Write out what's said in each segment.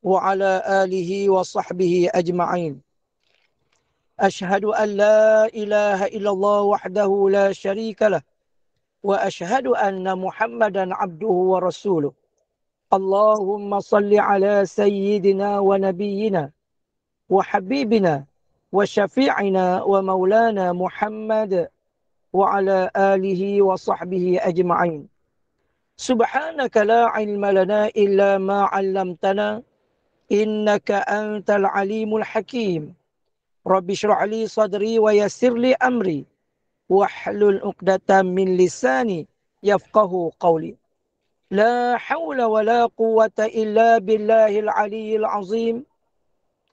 وعلى آله وصحبه أجمعين. أشهد أن لا إله إلا الله وحده لا شريك له وأشهد أن محمدا عبده ورسوله. اللهم صل على سيدنا ونبينا وحبيبنا وشفيعنا ومولانا محمد وعلى آله وصحبه أجمعين. سبحانك لا علم لنا إلا ما علمتنا إنك أنت العليم الحكيم. رب اشرح لي صدري ويسر لي أمري واحلل عقدة من لساني يفقه قولي. لا حول ولا قوة إلا بالله العلي العظيم.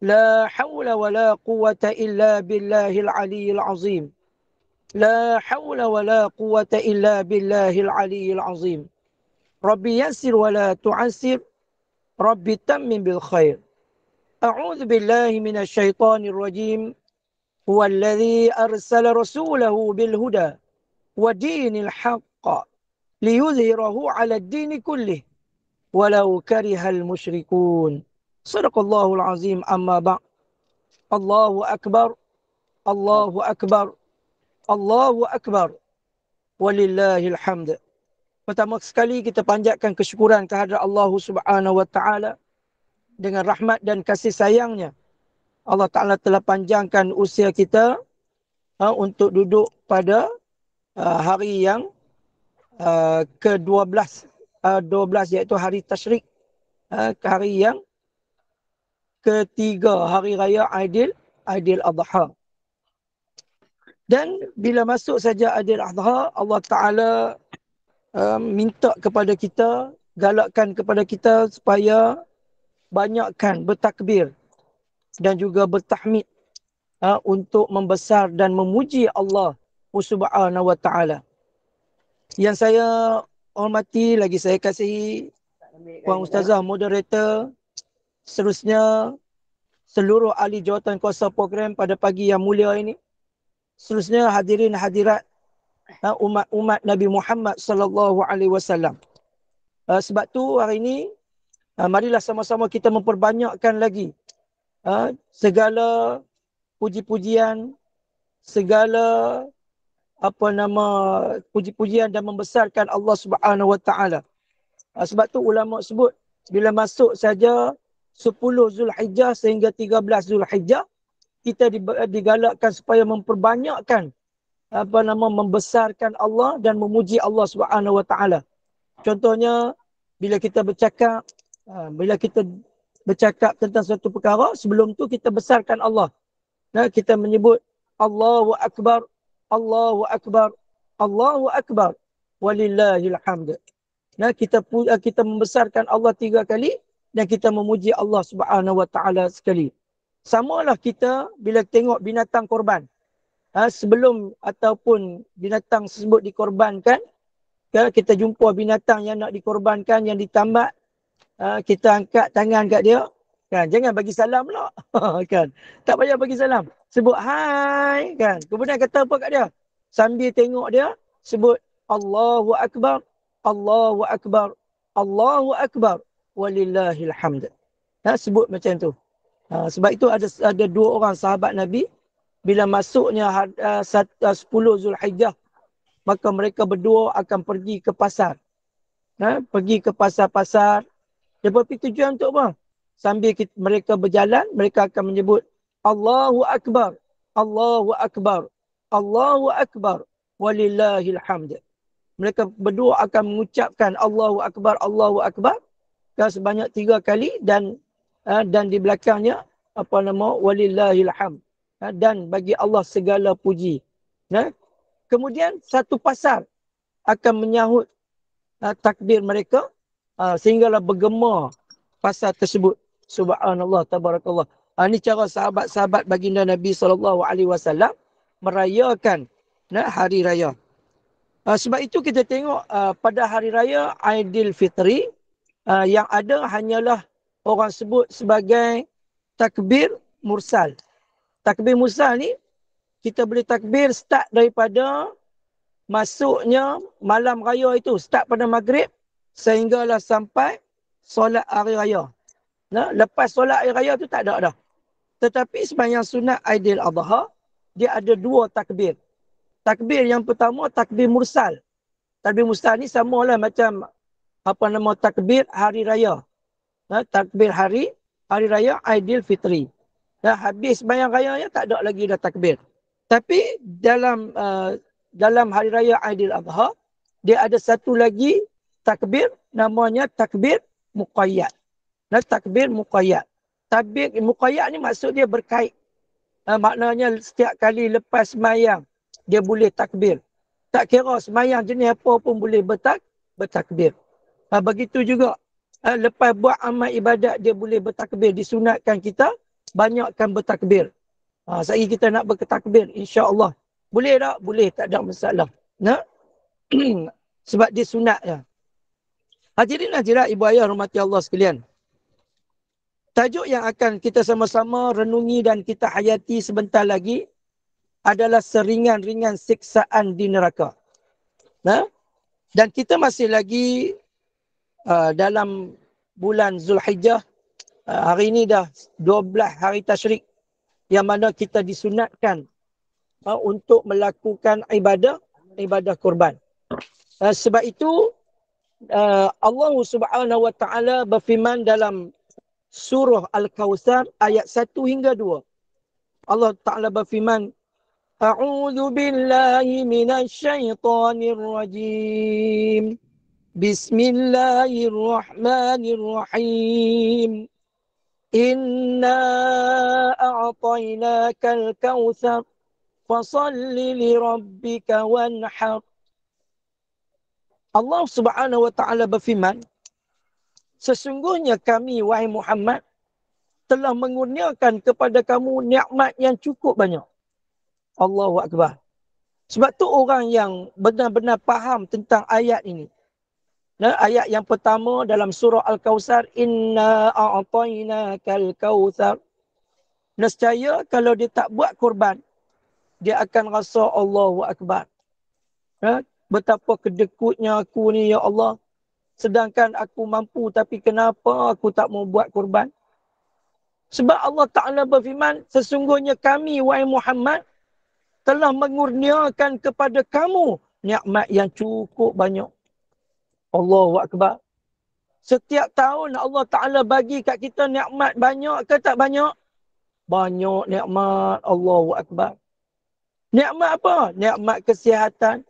لا حول ولا قوة إلا بالله العلي العظيم. لا حول ولا قوة إلا بالله العلي العظيم. ربي يسر ولا تعسر. ربي تمم بالخير. أعوذ بالله من الشيطان الرجيم. هو الذي أرسل رسوله بالهدى ودين الحق ليظهره على الدين كله ولو كره المشركون. صدق الله العظيم. أما بعد. الله أكبر. الله أكبر. الله أكبر. ولله الحمد. Pertama sekali kita panjatkan kesyukuran kehadrat Allah Subhanahu wa taala dengan rahmat dan kasih sayangnya. Allah Taala telah panjangkan usia kita untuk duduk pada hari yang ke-12 12 iaitu hari tasyrik, hari yang ketiga hari raya Aidil Adha. Dan bila masuk saja Aidil Adha, Allah Taala minta kepada kita, galakkan kepada kita supaya banyakkan bertakbir dan juga bertahmid untuk membesar dan memuji Allah Subhanahu wa taala. Yang saya hormati, lagi saya kasihi Puan Ustazah moderator, seterusnya seluruh ahli jawatan kuasa program pada pagi yang mulia ini, seterusnya hadirin hadirat umat Nabi Muhammad sallallahu alaihi wasallam. Sebab tu hari ini marilah sama-sama kita memperbanyakkan lagi segala puji-pujian, segala puji-pujian dan membesarkan Allah Subhanahu wa taala. Sebab tu ulama sebut bila masuk saja 10 Zulhijjah sehingga 13 Zulhijjah, kita digalakkan supaya memperbanyakkan membesarkan Allah dan memuji Allah Subhanahu wa taala. Contohnya bila kita bercakap tentang suatu perkara, sebelum tu kita besarkan Allah. Kita menyebut Allahu Akbar, Allahu Akbar, Allahu Akbar, walillahil hamd. Kita membesarkan Allah 3 kali dan kita memuji Allah Subhanahu wa taala sekali. Samalah kita bila tengok binatang korban. Sebelum ataupun binatang tersebut dikorbankan, kita jumpa binatang yang nak dikorbankan, yang ditambat, kita angkat tangan kat dia, kan, jangan bagi salam pula. Kan, tak payah bagi salam, sebut hai, kan, kemudian kata apa kat dia, sambil tengok dia sebut Allahu Akbar, Allahu Akbar, Allahu Akbar, walillahil hamd. Sebut macam tu. Sebab itu ada 2 orang sahabat Nabi, bila masuknya 10 Zulhijjah, maka mereka berdua akan pergi ke pasar. Pergi ke pasar-pasar. Dia pergi tujuan untuk apa? Sambil mereka berjalan, mereka akan menyebut Allahu Akbar, Allahu Akbar, Allahu Akbar, walillahil hamd. Mereka berdua akan mengucapkan Allahu Akbar, Allahu Akbar sebanyak 3 kali dan di belakangnya walillahil hamd, dan bagi Allah segala puji. Kemudian satu pasar akan menyahut takbir mereka, sehinggalah bergema pasar tersebut. Subhanallah, tabarakallah. Ini cara sahabat-sahabat baginda Nabi SAW merayakan hari raya. Sebab itu kita tengok pada hari raya Aidilfitri, yang ada hanyalah orang sebut sebagai takbir mursal. Takbir mursal ni kita boleh takbir start daripada masuknya malam raya itu, start pada maghrib sehinggalah sampai solat hari raya. Nah, lepas solat hari raya tu tak ada dah. Tetapi sembahyang sunat Aidil Adha, dia ada 2 takbir. Takbir yang pertama, takbir mursal. Takbir mursal ni samalah macam takbir hari raya. Takbir hari raya Aidil Fitri. Habis sembahyang rayanya tak ada lagi dah takbir. Tapi dalam hari raya Aidil Adha, dia ada satu lagi takbir, namanya takbir muqayyad. Takbir muqayyad. Takbir muqayyad ni maksud dia berkait. Maknanya setiap kali lepas sembahyang, dia boleh takbir. Tak kira sembahyang jenis apa pun boleh bertakbir. Begitu juga, lepas buat amal ibadat, dia boleh bertakbir. Disunatkan kita banyakkan bertakbir. Sehari kita nak bertakbir, insya-Allah. Boleh tak? Boleh, tak ada masalah. Sebab dia sunat ya. Hadirin hadirat ibu ayah rahmati Allah sekalian. Tajuk yang akan kita sama-sama renungi dan kita hayati sebentar lagi adalah seringan-ringan siksaan di neraka. Dan kita masih lagi dalam bulan Zulhijjah. Hari ini dah 12 hari tasyrik yang mana kita disunatkan untuk melakukan ibadah kurban. Sebab itu Allah Subhanahu wa taala berfirman dalam surah Al-Kautsar ayat 1 hingga 2. Allah Taala berfirman, A'udzu billahi minasy syaithanir rajim. Bismillahirrahmanirrahim. Inna a'tainakal kautsar fasalli li rabbika wanhar. Allah Subhanahu wa taala berfirman, sesungguhnya kami wahai Muhammad telah mengurniakan kepada kamu nikmat yang cukup banyak. Allahu akbar. Sebab tu orang yang benar-benar faham tentang ayat ini. Ayat yang pertama dalam surah Al-Kautsar, Inna a'tainakal kautsar. Nescaya kalau dia tak buat kurban, dia akan rasa Allahu akbar. Betapa kedekutnya aku ni ya Allah. Sedangkan aku mampu, tapi kenapa aku tak mau buat kurban? Sebab Allah Ta'ala berfirman, sesungguhnya kami, wahai Muhammad, telah mengurniakan kepada kamu nikmat yang cukup banyak. Allahu Akbar. Setiap tahun Allah Ta'ala bagi kat kita nikmat banyak ke tak banyak? Banyak nikmat. Allahu Akbar. Nikmat apa? Nikmat kesihatan.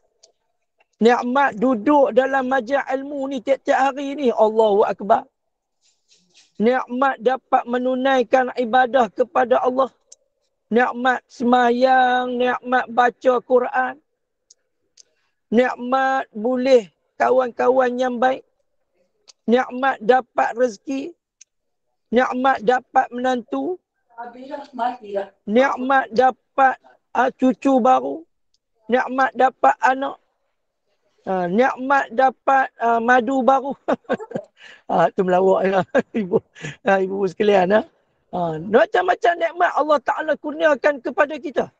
Nikmat duduk dalam majlis ilmu ni tiap-tiap hari ni. Allahu Akbar. Nikmat dapat menunaikan ibadah kepada Allah. Nikmat semayang, nikmat baca Quran. Nikmat boleh kawan-kawan yang baik. Nikmat dapat rezeki. Nikmat dapat menantu. Nikmat dapat cucu baru. Nikmat dapat anak. Nikmat dapat madu baru. Itu melawak ya, ibu sekalian. Macam-macam nikmat Allah Ta'ala kurniakan kepada kita.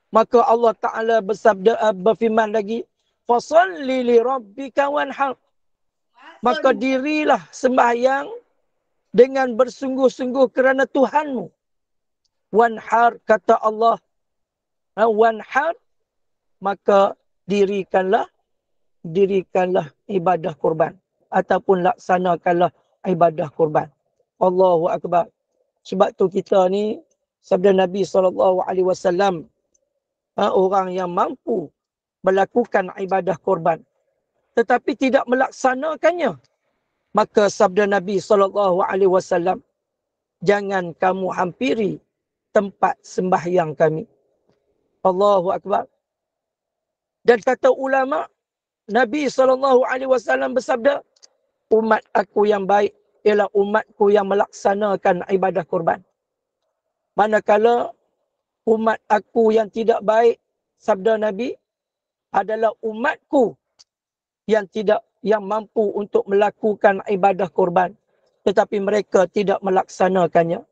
Maka Allah Ta'ala bersabda, berfirman lagi, Fasalli li rabbika wanhar. Maka dirilah sembahyang dengan bersungguh-sungguh kerana Tuhanmu. Wanhar, kata Allah. Wanhar, maka dirikanlah ibadah kurban. Ataupun laksanakanlah ibadah kurban. Allahu Akbar. Sebab tu kita ni, sabda Nabi SAW, orang yang mampu melakukan ibadah kurban, tetapi tidak melaksanakannya, maka sabda Nabi SAW, jangan kamu hampiri tempat sembahyang kami. Allahu Akbar. Dan kata ulama, Nabi SAW bersabda, umat aku yang baik ialah umatku yang melaksanakan ibadah kurban. Manakala umat aku yang tidak baik, sabda Nabi, adalah umatku yang mampu untuk melakukan ibadah kurban, tetapi mereka tidak melaksanakannya.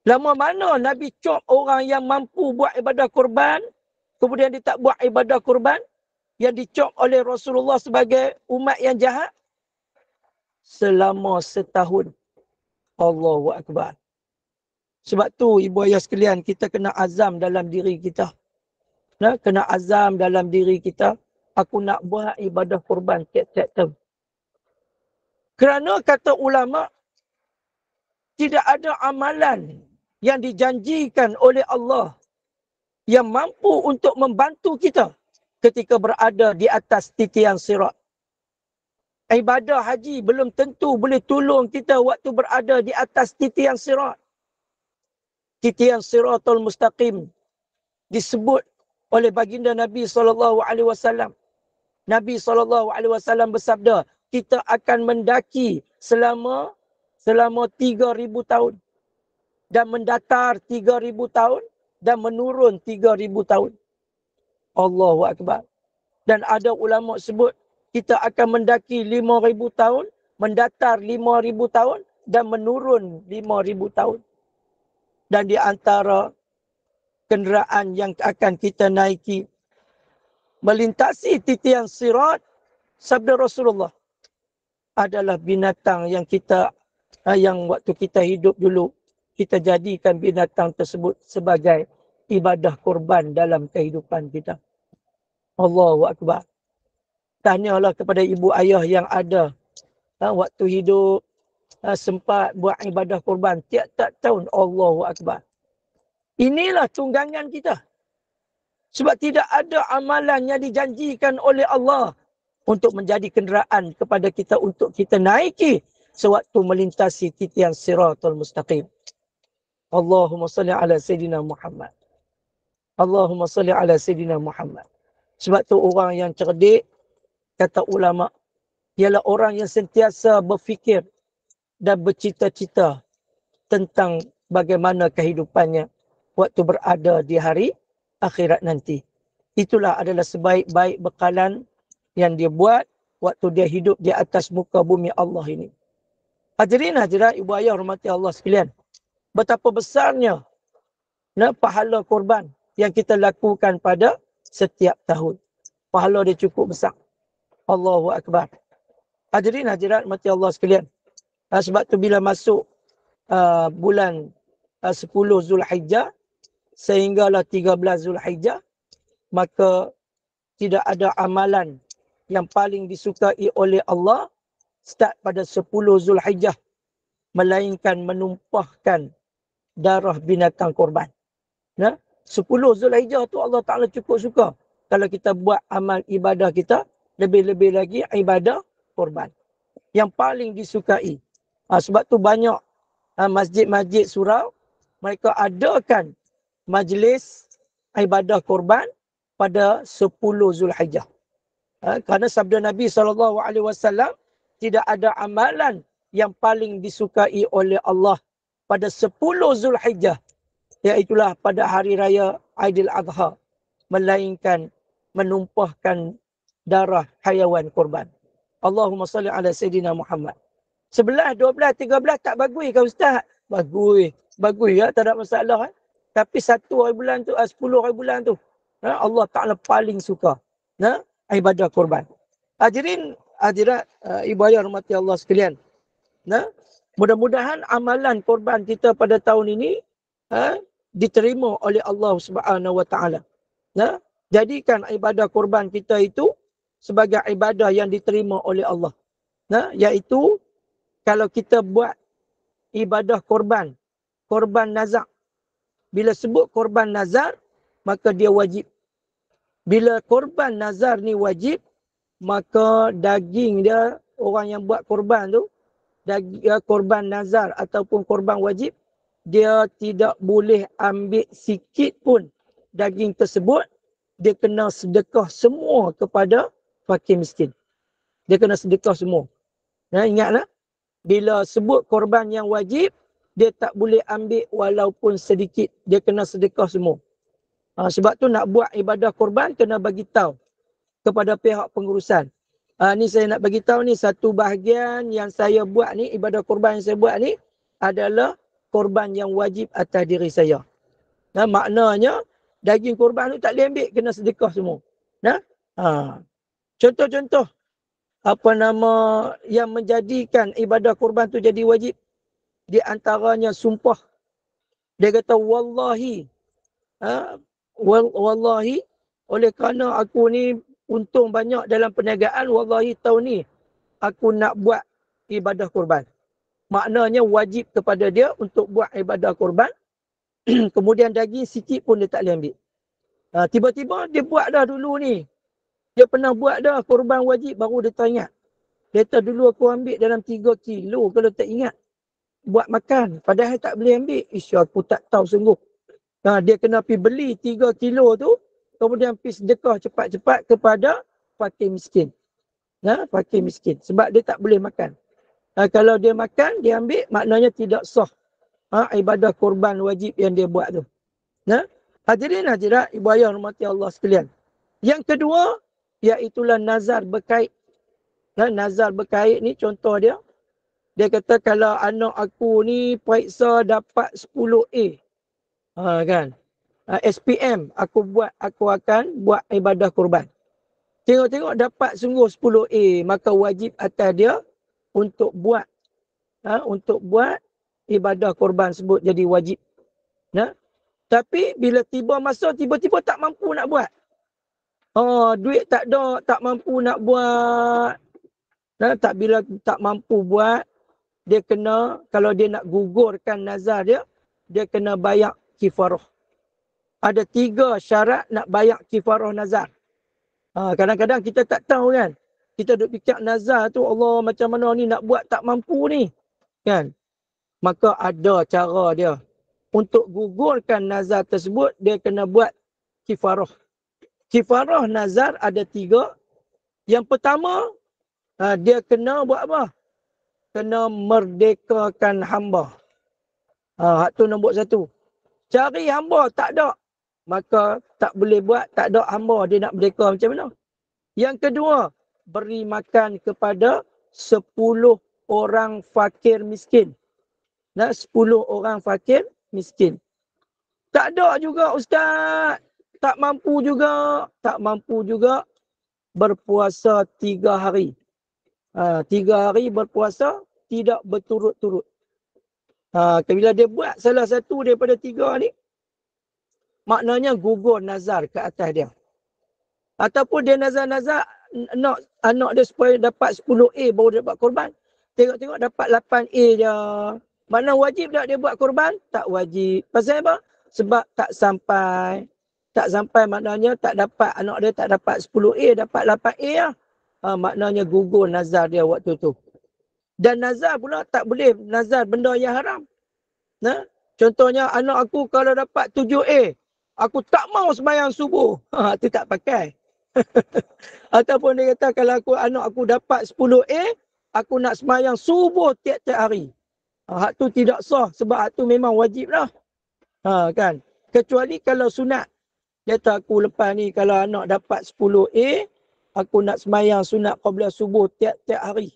Lama mana Nabi cop orang yang mampu buat ibadah kurban, kemudian dia tak buat ibadah kurban, yang dicop oleh Rasulullah sebagai umat yang jahat? Selama setahun. Allahu Akbar. Sebab tu ibu ayah sekalian, kita kena azam dalam diri kita. Kena azam dalam diri kita. Aku nak buat ibadah kurban tiap-tiap tahun. Kerana kata ulama, tidak ada amalan yang dijanjikan oleh Allah yang mampu untuk membantu kita ketika berada di atas titian sirat. Ibadah haji belum tentu boleh tolong kita waktu berada di atas titian sirat. Titian siratul mustaqim disebut oleh baginda Nabi SAW. Nabi SAW bersabda, kita akan mendaki selama 3,000 tahun. Dan mendatar 3,000 tahun. Dan menurun 3,000 tahun. Allahu Akbar. Dan ada ulama sebut, kita akan mendaki 5,000 tahun. Mendatar 5,000 tahun. Dan menurun 5,000 tahun. Dan di antara kenderaan yang akan kita naiki melintasi titian sirat, sabda Rasulullah, adalah binatang yang yang waktu kita hidup dulu, kita jadikan binatang tersebut sebagai ibadah kurban dalam kehidupan kita. Allahu Akbar. Tahniahlah kepada ibu ayah yang ada waktu hidup sempat buat ibadah kurban tiap-tiap tahun. Allahu Akbar. Inilah tunggangan kita. Sebab tidak ada amalan yang dijanjikan oleh Allah untuk menjadi kenderaan kepada kita untuk kita naiki sewaktu melintasi titian siratul mustaqim. Allahumma salli ala Sayyidina Muhammad. Allahumma salli ala Sayyidina Muhammad. Sebab tu orang yang cerdik, kata ulama, ialah orang yang sentiasa berfikir dan bercita-cita tentang bagaimana kehidupannya waktu berada di hari akhirat nanti. Itulah adalah sebaik-baik bekalan yang dia buat waktu dia hidup di atas muka bumi Allah ini. Hadirin hadirat ibu ayah hormati Allah sekalian. Betapa besarnya pahala korban yang kita lakukan pada setiap tahun. Pahala dia cukup besar. Allahu Akbar. Hadirin hadirat hormati Allah sekalian. Sebab tu bila masuk bulan 10 Zulhijjah sehinggalah 13 Zulhijjah, maka tidak ada amalan yang paling disukai oleh Allah start pada 10 Zulhijjah melainkan menumpahkan darah binatang korban. 10 Zulhijjah tu Allah Ta'ala cukup suka kalau kita buat amal ibadah kita, lebih-lebih lagi ibadah korban. Yang paling disukai. Sebab tu banyak masjid-masjid surau, mereka adakan majlis ibadah korban pada 10 Zulhijjah. Kerana sabda Nabi SAW, tidak ada amalan yang paling disukai oleh Allah pada 10 Zulhijjah, iaitulah pada hari raya Aidiladha, melainkan menumpahkan darah hayawan korban. Allahumma salli ala Sayyidina Muhammad. 11, 12, 13 tak bagus ke Ustaz? Bagus. Bagus ya, tak ada masalah. Tapi 1 hari bulan tu, 10 hari bulan tu, Allah Ta'ala paling suka ibadah korban. Hadirin, hadirat, ibu ayah hormati Allah sekalian. Mudah-mudahan amalan korban kita pada tahun ini diterima oleh Allah Subhanahu Wa Ta'ala. Jadikan ibadah korban kita itu sebagai ibadah yang diterima oleh Allah. Iaitu kalau kita buat ibadah korban, korban nazar. Bila sebut korban nazar, maka dia wajib. Bila korban nazar ni wajib, maka daging dia, orang yang buat korban tu, korban nazar ataupun korban wajib, dia tidak boleh ambil sikit pun daging tersebut. Dia kena sedekah semua kepada fakir miskin. Dia kena sedekah semua. Ingatlah, bila sebut korban yang wajib, dia tak boleh ambil walaupun sedikit. Dia kena sedekah semua. Sebab tu nak buat ibadah korban, kena bagi tahu kepada pihak pengurusan. Ni saya nak bagi tahu ni, satu bahagian yang saya buat ni, ibadah korban yang saya buat ni, adalah korban yang wajib atas diri saya. Maknanya, daging korban tu tak boleh ambil, kena sedekah semua. Contoh-contoh, yang menjadikan ibadah korban tu jadi wajib. Di antaranya sumpah. Dia kata wallahi. Wallahi, oleh kerana aku ni untung banyak dalam perniagaan, wallahi tahun ni aku nak buat ibadah kurban. Maknanya wajib kepada dia untuk buat ibadah kurban. Kemudian daging sikit pun dia tak boleh ambil. Tiba-tiba dia buat dah dulu ni. Dia pernah buat dah kurban wajib, baru dia teringat. Dia kata dulu aku ambil dalam 3 kilo kalau tak ingat. Buat makan. Padahal tak boleh ambil. Ish, aku tak tahu sungguh. Dia kena pergi beli 3 kilo tu. Kemudian pergi sedekah cepat-cepat kepada fakir miskin. Fakir miskin. Sebab dia tak boleh makan. Kalau dia makan, dia ambil, maknanya tidak sah ibadah kurban wajib yang dia buat tu. Hadirin hadirat, ibu ayah hormati Allah sekalian. Yang kedua, iaitulah nazar berkait. Nazar berkait ni contoh dia. Dia kata kalau anak aku ni periksa dapat 10A. Kan? SPM, aku akan buat ibadah kurban. Tengok-tengok dapat sungguh 10A, maka wajib atas dia untuk buat ibadah kurban sebut jadi wajib. Tapi bila tiba masa tiba-tiba tak mampu nak buat. Duit tak ada, tak mampu nak buat. Bila tak mampu buat, dia kena, kalau dia nak gugurkan nazar dia, dia kena bayar kifarah. Ada 3 syarat nak bayar kifarah nazar. Kadang-kadang kita tak tahu kan. Kita duk fikir nazar tu, Allah macam mana ni nak buat tak mampu ni. Kan? Maka ada cara dia. Untuk gugurkan nazar tersebut, dia kena buat kifarah. Kifarah nazar ada 3. Yang pertama, dia kena buat apa? Kena merdekakan hamba. Hak tu nombor 1. Cari hamba tak ada. Maka tak boleh buat, tak ada hamba, dia nak merdeka macam mana? Yang kedua, beri makan kepada 10 orang fakir miskin. 10 orang fakir miskin. Tak ada juga ustaz. Tak mampu juga. Tak mampu juga berpuasa 3 hari. 3 hari berpuasa tidak berturut-turut. Bila dia buat salah satu daripada 3 ni, maknanya gugur nazar ke atas dia. Ataupun dia nazar-nazar nak anak dia supaya dapat 10A baru dia buat korban. Tengok-tengok dapat 8A je. Mana wajib tak dia buat korban? Tak wajib. Pasal apa? Sebab tak sampai. Tak sampai maknanya tak dapat, anak dia tak dapat 10A, dapat 8A lah. Maknanya gugur nazar dia waktu tu. Dan nazar pula tak boleh nazar benda yang haram. Contohnya anak aku kalau dapat 7A, aku tak mau sembahyang subuh. Tu tak pakai. Ataupun dia kata kalau anak aku dapat 10A, aku nak sembahyang subuh tiap-tiap hari. Hak tu tidak sah sebab hak tu memang wajib lah. Kan? Kecuali kalau sunat. Dia kata aku lepas ni kalau anak dapat 10A, aku nak sembahyang sunat qabla subuh tiap-tiap hari.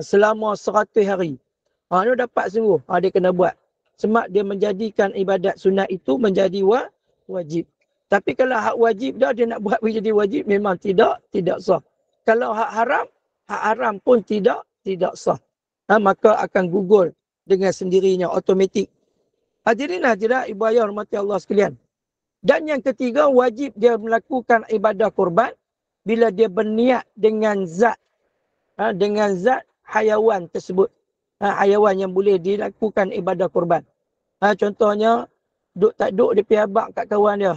Selama 100 hari. Dia dapat sungguh. Dia kena buat. Sebab dia menjadikan ibadat sunat itu menjadi wajib. Tapi kalau hak wajib dah dia nak buat menjadi wajib, memang tidak sah. Kalau hak haram pun tidak sah. Maka akan gugur dengan sendirinya, automatik. Hadirin hadirat ibu ayah hormati Allah sekalian. Dan yang ketiga, wajib dia melakukan ibadah kurban bila dia berniat dengan zat hayawan tersebut. Hayawan yang boleh dilakukan ibadah kurban. Contohnya, tak duk dia pergi abang kat kawan dia.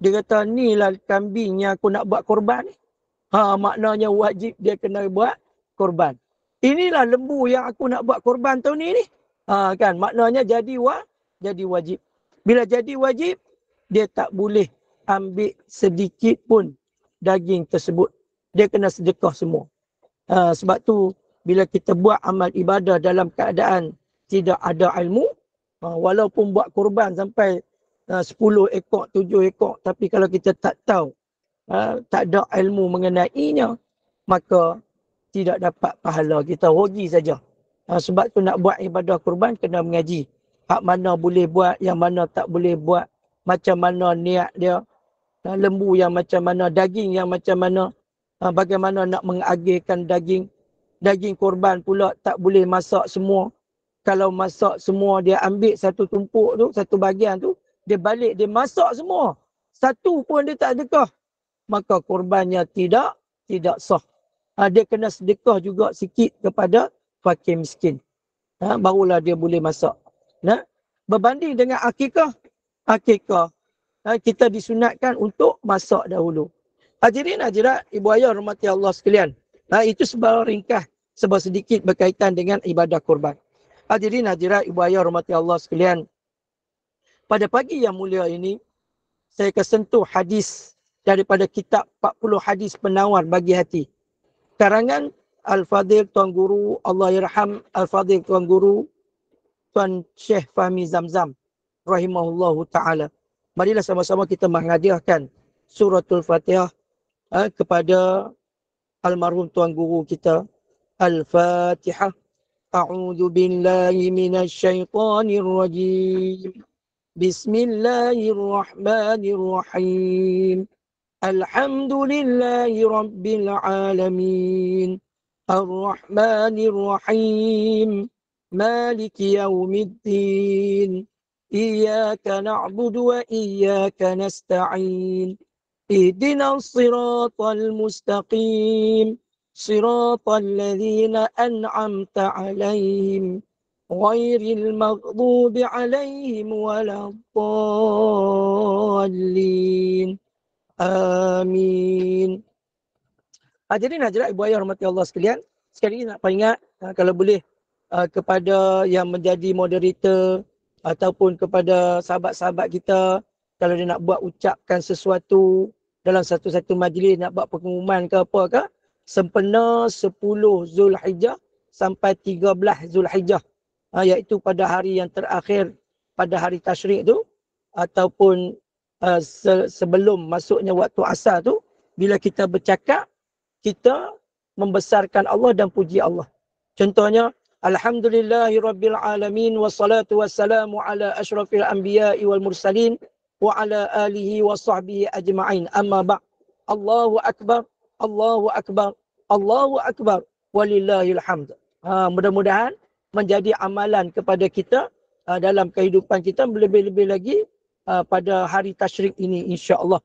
Dia kata, ni lah kambing yang aku nak buat korban ni. Maknanya wajib dia kena buat korban. Inilah lembu yang aku nak buat korban tahun ni. Kan, maknanya jadi wajib. Bila jadi wajib, dia tak boleh ambil sedikit pun daging tersebut. Dia kena sedekah semua. Sebab tu, bila kita buat amal ibadah dalam keadaan tidak ada ilmu, walaupun buat korban sampai 10 ekor, 7 ekor. Tapi kalau kita tak tahu, tak ada ilmu mengenainya, maka tidak dapat pahala. Kita rugi saja. Sebab tu nak buat ibadah kurban, kena mengaji. Hak mana boleh buat, yang mana tak boleh buat. Macam mana niat dia. Lembu yang macam mana, daging yang macam mana. Bagaimana nak mengagihkan daging. Daging kurban pula tak boleh masak semua. Kalau masak semua, dia ambil satu tumpuk tu, satu bahagian tu, dia balik, dia masak semua. Satu pun dia tak sedekah. Maka korbannya tidak sah. Dia kena sedekah juga sikit kepada fakir miskin. Barulah dia boleh masak. Berbanding dengan akikah, kita disunatkan untuk masak dahulu. Hadirin hadirat, ibu ayah rahmati Allah sekalian. Itu sebuah ringkas, sebuah sedikit berkaitan dengan ibadah kurban. Hadirin hadirat, ibu ayah rahmati Allah sekalian. Pada pagi yang mulia ini, saya akan sentuh hadis daripada kitab 40 hadis penawar bagi hati. Karangan Al-Fadhil Tuan Guru, Allah Yarham Al-Fadhil Tuan Guru, Tuan Syekh Fahmi Zamzam, rahimahullahu ta'ala. Marilah sama-sama kita menghadiahkan suratul Fatihah kepada almarhum Tuan Guru kita. Al-Fatihah. A'udzu billahi minasy syaithanir rajim. Bismillahirrahmanirrahim. Alhamdulillahi rabbil alamin. Ar-Rahmanir-Rahim. Maliki yaumiddin. Iyyaka na'budu wa iyyaka nasta'in. Ihdinas siratal mustaqim. Siratal ladzina an'amta 'alaihim. Ghairil maghdubi 'alaihim waladdallin. Amin. Hadirin hadirat ibu ayah rahmati Allah sekalian, sekali lagi nak peringat kalau boleh kepada yang menjadi moderator ataupun kepada sahabat-sahabat kita, kalau dia nak buat ucapkan sesuatu dalam satu-satu majlis, nak buat pengumuman ke apa ke, sempena 10 Zulhijjah sampai 13 Zulhijjah, iaitu pada hari yang terakhir pada hari tasyrik tu, ataupun sebelum masuknya waktu asar tu, bila kita bercakap, kita membesarkan Allah dan puji Allah. Contohnya, Alhamdulillahirabbil alamin wassalatu wassalamu ala asyrafil anbiya'i wal mursalin wa ala alihi wa sahbihi ajma'in. Amma ba'. Allahu akbar, Allahu akbar, Allahu akbar, walillahil hamd. Mudah-mudahan menjadi amalan kepada kita dalam kehidupan kita, lebih-lebih lagi pada hari tasyrik ini, insya-Allah.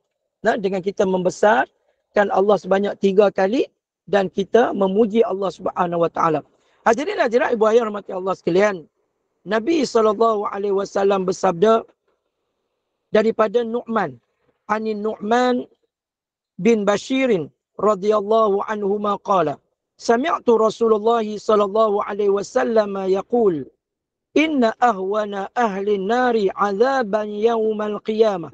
Dengan kita membesarkan Allah sebanyak 3 kali dan kita memuji Allah Subhanahu wa taala. Hadirin hadirat ibu ayah rahmati Allah sekalian, Nabi SAW bersabda daripada Nu'man, Nu'man bin Bashirin radhiyallahu anhu qala, sami'tu Rasulullah sallallahu alaihi wasallam yaqul, inna ahwana ahli nari azaban yawmal qiyamah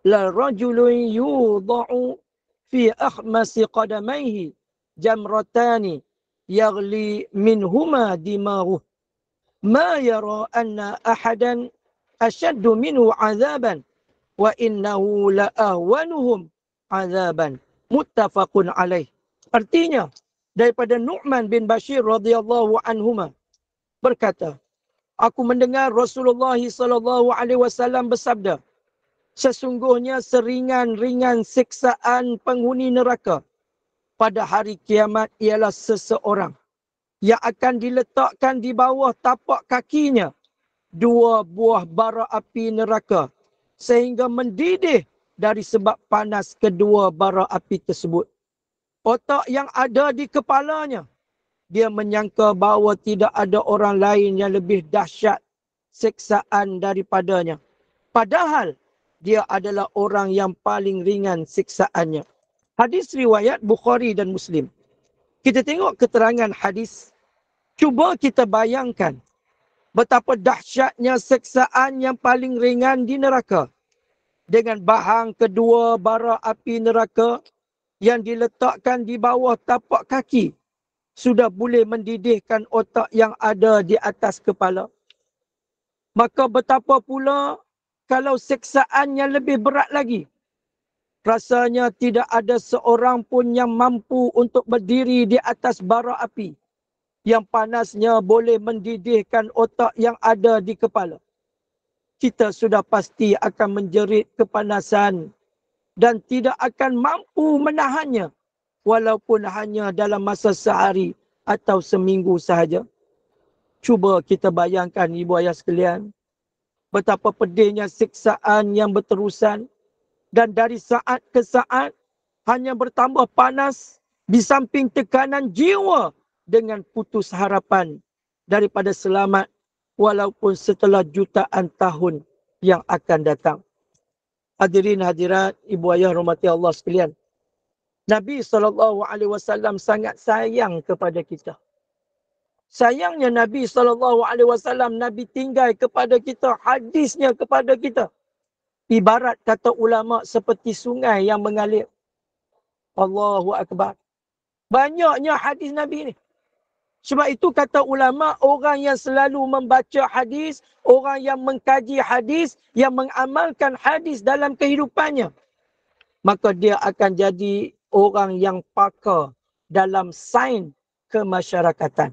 la rajulun yudha'u fi akhmasi qadamayhi jamratani yaghli minhuma dimaruh ma yara anna ahadan ashaddu minhu azaban wa innahu la ahwanuhum azaban. Muttafaqun alaih. Artinya, daripada Nu'man bin Bashir radhiyallahu anhuma berkata, aku mendengar Rasulullah SAW bersabda, sesungguhnya seringan-ringan siksaan penghuni neraka pada hari kiamat ialah seseorang yang akan diletakkan di bawah tapak kakinya 2 buah bara api neraka sehingga mendidih dari sebab panas kedua bara api tersebut. Otak yang ada di kepalanya, dia menyangka bahawa tidak ada orang lain yang lebih dahsyat siksaan daripadanya. Padahal dia adalah orang yang paling ringan siksaannya. Hadis riwayat Bukhari dan Muslim. Kita tengok keterangan hadis. Cuba kita bayangkan betapa dahsyatnya siksaan yang paling ringan di neraka. Dengan bahang kedua bara api neraka yang diletakkan di bawah tapak kaki, sudah boleh mendidihkan otak yang ada di atas kepala. Maka betapa pula kalau siksaan yang lebih berat lagi. Rasanya tidak ada seorang pun yang mampu untuk berdiri di atas bara api yang panasnya boleh mendidihkan otak yang ada di kepala. Kita sudah pasti akan menjerit kepanasan dan tidak akan mampu menahannya walaupun hanya dalam masa sehari atau seminggu sahaja. Cuba kita bayangkan ibu ayah sekalian, betapa pedihnya siksaan yang berterusan dan dari saat ke saat hanya bertambah panas di samping tekanan jiwa dengan putus harapan daripada selamat walaupun setelah jutaan tahun yang akan datang. Hadirin hadirat, ibu ayah rahmati Allah sekalian. Nabi SAW sangat sayang kepada kita. Sayangnya Nabi SAW, Nabi tinggal kepada kita, hadisnya kepada kita. Ibarat kata ulama seperti sungai yang mengalir. Allahu Akbar. Banyaknya hadis Nabi ni. Sebab itu kata ulama, orang yang selalu membaca hadis, orang yang mengkaji hadis, yang mengamalkan hadis dalam kehidupannya, maka dia akan jadi orang yang pakar dalam sains kemasyarakatan.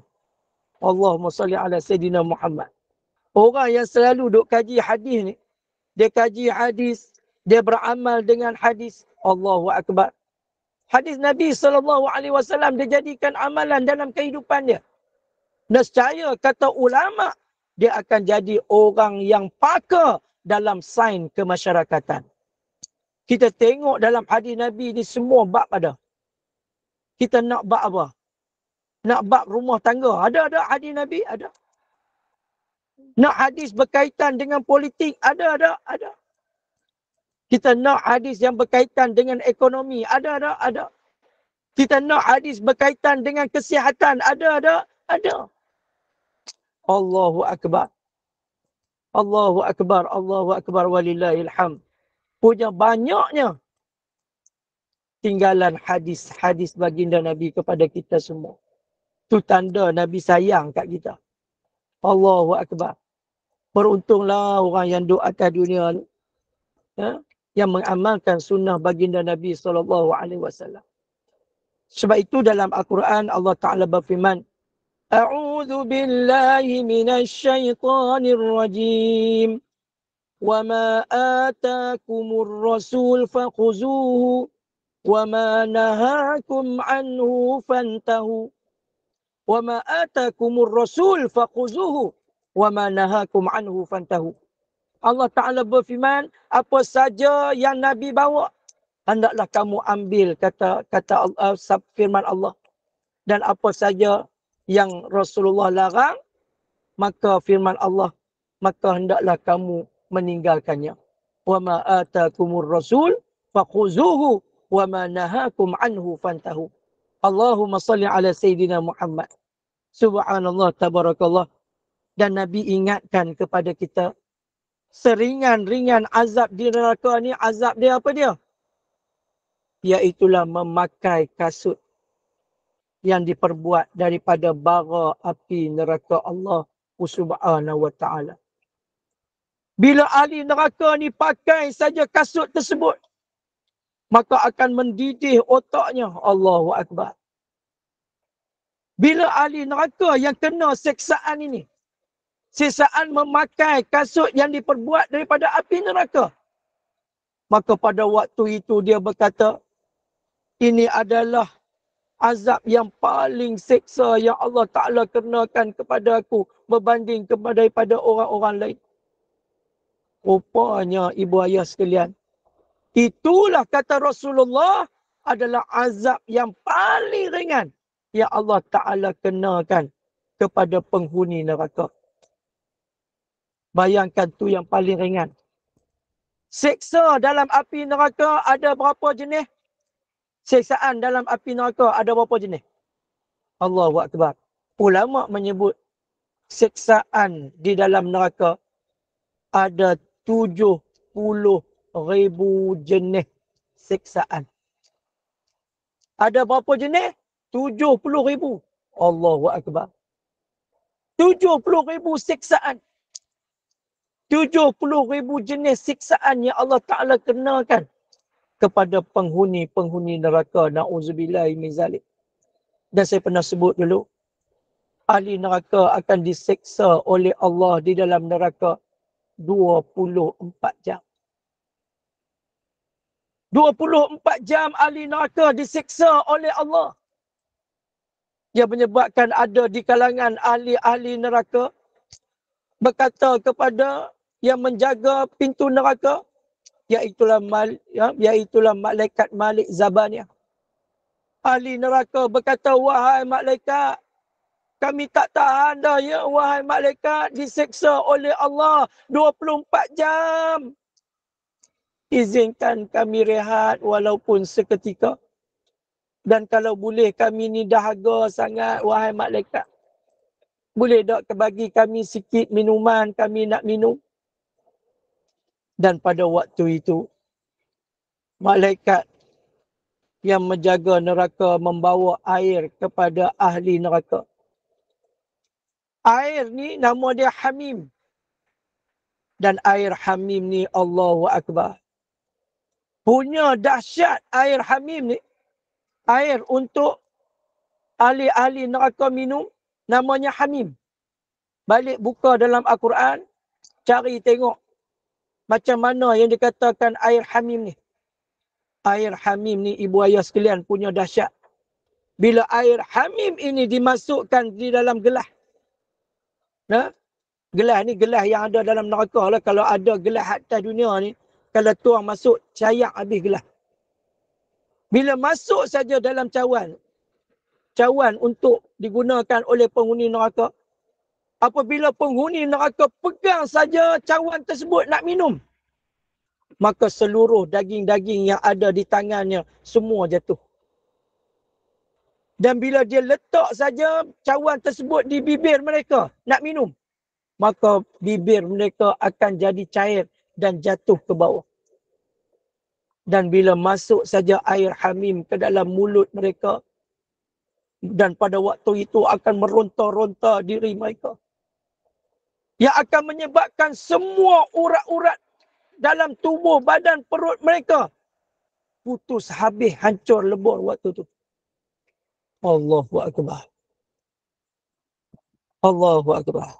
Allahumma salli ala Sayyidina Muhammad. Orang yang selalu duk kaji hadis ni, dia kaji hadis, dia beramal dengan hadis. Allahu Akbar. Hadis Nabi SAW dia jadikan amalan dalam kehidupan dia. Nescaya kata ulama, dia akan jadi orang yang pakar dalam sains kemasyarakatan. Kita tengok dalam hadis Nabi ni semua bab ada. Kita nak bab apa? Nak bab rumah tangga. Ada hadis Nabi? Ada. Nak hadis berkaitan dengan politik? Ada. Kita nak hadis yang berkaitan dengan ekonomi? Ada. Kita nak hadis berkaitan dengan kesihatan? Ada. Allahu Akbar. Allahu Akbar. Allahu Akbar walillahil hamd. Punya banyaknya tinggalan hadis-hadis baginda Nabi kepada kita semua. Itu tanda Nabi sayang kat kita. Allahu Akbar. Beruntunglah orang yang duduk atas dunia ni, yang mengamalkan sunnah baginda Nabi SAW. Sebab itu dalam Al-Quran Allah Ta'ala berfirman, A'udhu billahi minasyaitanir rajim. Wa ma atakumur rasul fakhuzuhu. Wa ma nahakum anhu fantahu. Wa ma atakumur rasul fakhuzuhu. Wa ma nahakum anhu fantahu. Allah Ta'ala berfirman, apa saja yang Nabi bawa, hendaklah kamu ambil, kata Allah, firman Allah. Dan apa saja yang Rasulullah larang, maka firman Allah, maka hendaklah kamu meninggalkannya. Wa ma atakumur rasul fakhuzuhu wa ma nahakum anhu fantahu. Allahumma salli ala Sayyidina Muhammad. Subhanallah, tabarakallah. Dan Nabi ingatkan kepada kita, seringan-ringan azab di neraka ni, azab dia apa dia? Iaitulah memakai kasut yang diperbuat daripada bara api neraka Allah Subhanahu wa ta'ala. Bila ahli neraka ni pakai saja kasut tersebut, maka akan mendidih otaknya. Allahu Akbar. Bila ahli neraka yang kena siksaan ini, siksaan memakai kasut yang diperbuat daripada api neraka, maka pada waktu itu dia berkata, ini adalah azab yang paling seksa yang Allah Ta'ala kenakan kepada aku berbanding daripada orang-orang lain. Rupanya ibu ayah sekalian, itulah kata Rasulullah adalah azab yang paling ringan yang Allah Ta'ala kenakan kepada penghuni neraka. Bayangkan tu yang paling ringan. Seksa dalam api neraka ada berapa jenis? Siksaan dalam api neraka ada berapa jenis? Allahu Akbar. Ulama menyebut siksaan di dalam neraka ada 70,000 jenis siksaan. Ada berapa jenis? 70,000. Allahu Akbar. 70,000 siksaan. 70,000 jenis siksaan yang Allah Ta'ala kenakan kepada penghuni-penghuni neraka. Na'udzubillahi min zalik. Dan saya pernah sebut dulu, ahli neraka akan disiksa oleh Allah di dalam neraka 24 jam. 24 jam ahli neraka disiksa oleh Allah. yang menyebabkan ada di kalangan ahli-ahli neraka berkata kepada yang menjaga pintu neraka, iaitulah malaikat Malik Zabaniyah. Ahli neraka berkata, wahai malaikat, kami tak tahan dah ya, wahai malaikat, diseksa oleh Allah 24 jam. Izinkan kami rehat walaupun seketika. Dan kalau boleh kami ni dahaga sangat, wahai malaikat. Boleh tak bagi kami sikit minuman, kami nak minum. Dan pada waktu itu, malaikat yang menjaga neraka membawa air kepada ahli neraka. Air ni nama dia Hamim. Dan air Hamim ni Allahu Akbar. Punya dahsyat air Hamim ni. Air untuk ahli-ahli neraka minum. Namanya Hamim. Balik buka dalam Al-Quran. Cari tengok. Macam mana yang dikatakan air Hamim ni. Air Hamim ni ibu ayah sekalian punya dahsyat. Bila air Hamim ini dimasukkan di dalam gelas. Nah, gelas ni gelas yang ada dalam neraka lah. Kalau ada gelas atas dunia ni. Kalau tuang masuk, cayak habis gelas. Bila masuk saja dalam cawan. Cawan untuk digunakan oleh penghuni neraka. Apabila penghuni neraka pegang saja cawan tersebut nak minum. Maka seluruh daging-daging yang ada di tangannya semua jatuh. Dan bila dia letak saja cawan tersebut di bibir mereka nak minum. Maka bibir mereka akan jadi cair dan jatuh ke bawah. Dan bila masuk saja air Hamim ke dalam mulut mereka. Dan pada waktu itu akan meronta-ronta diri mereka. Yang akan menyebabkan semua urat-urat dalam tubuh badan perut mereka putus habis, hancur lebur waktu itu. Allahu Akbar. Allahu Akbar.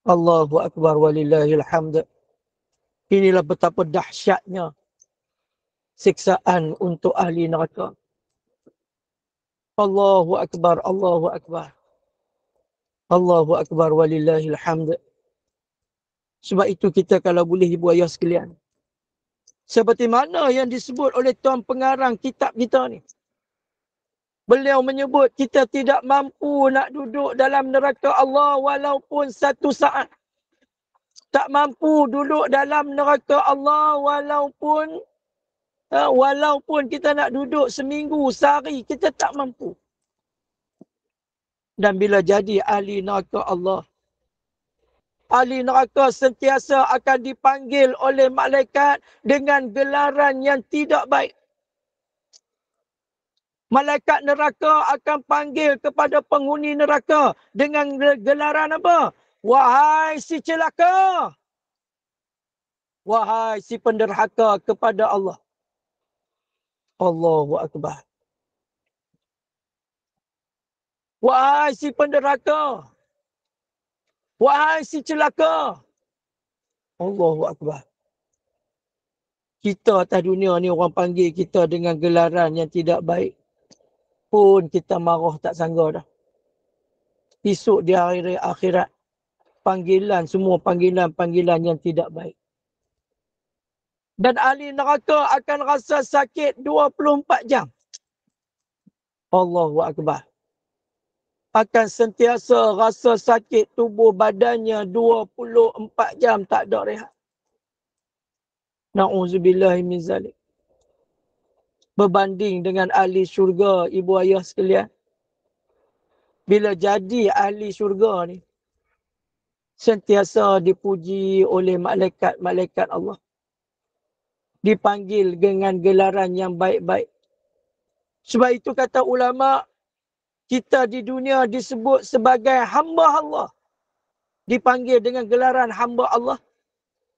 Allahu Akbar walillahil hamd. Inilah betapa dahsyatnya siksaan untuk ahli neraka. Allahu Akbar, Allahu Akbar. Allahu Akbar walillahil hamd. Sebab itu kita kalau boleh ibu ayah sekalian. Seperti mana yang disebut oleh tuan pengarang kitab kita ni. Beliau menyebut kita tidak mampu nak duduk dalam neraka Allah walaupun satu saat. Tak mampu duduk dalam neraka Allah walaupun kita nak duduk seminggu, sehari, kita tak mampu. Dan bila jadi ahli neraka Allah, ahli neraka sentiasa akan dipanggil oleh malaikat dengan gelaran yang tidak baik. Malaikat neraka akan panggil kepada penghuni neraka dengan gelaran apa? Wahai si celaka. Wahai si penderhaka kepada Allah. Allahu Akbar. Wahai si penderhaka. Wahai si celaka. Allahu Akbar. Kita atas dunia ni orang panggil kita dengan gelaran yang tidak baik. Pun kita marah tak sangka dah. Esok di hari akhirat. Semua panggilan yang tidak baik. Dan ahli neraka akan rasa sakit 24 jam. Allahu Akbar. Akan sentiasa rasa sakit tubuh badannya 24 jam tak ada rehat. Na'udzubillahi min zalik. Berbanding dengan ahli syurga, ibu ayah sekalian. Bila jadi ahli syurga ni, sentiasa dipuji oleh malaikat-malaikat Allah. Dipanggil dengan gelaran yang baik-baik. Sebab itu kata ulama, kita di dunia disebut sebagai hamba Allah. Dipanggil dengan gelaran hamba Allah.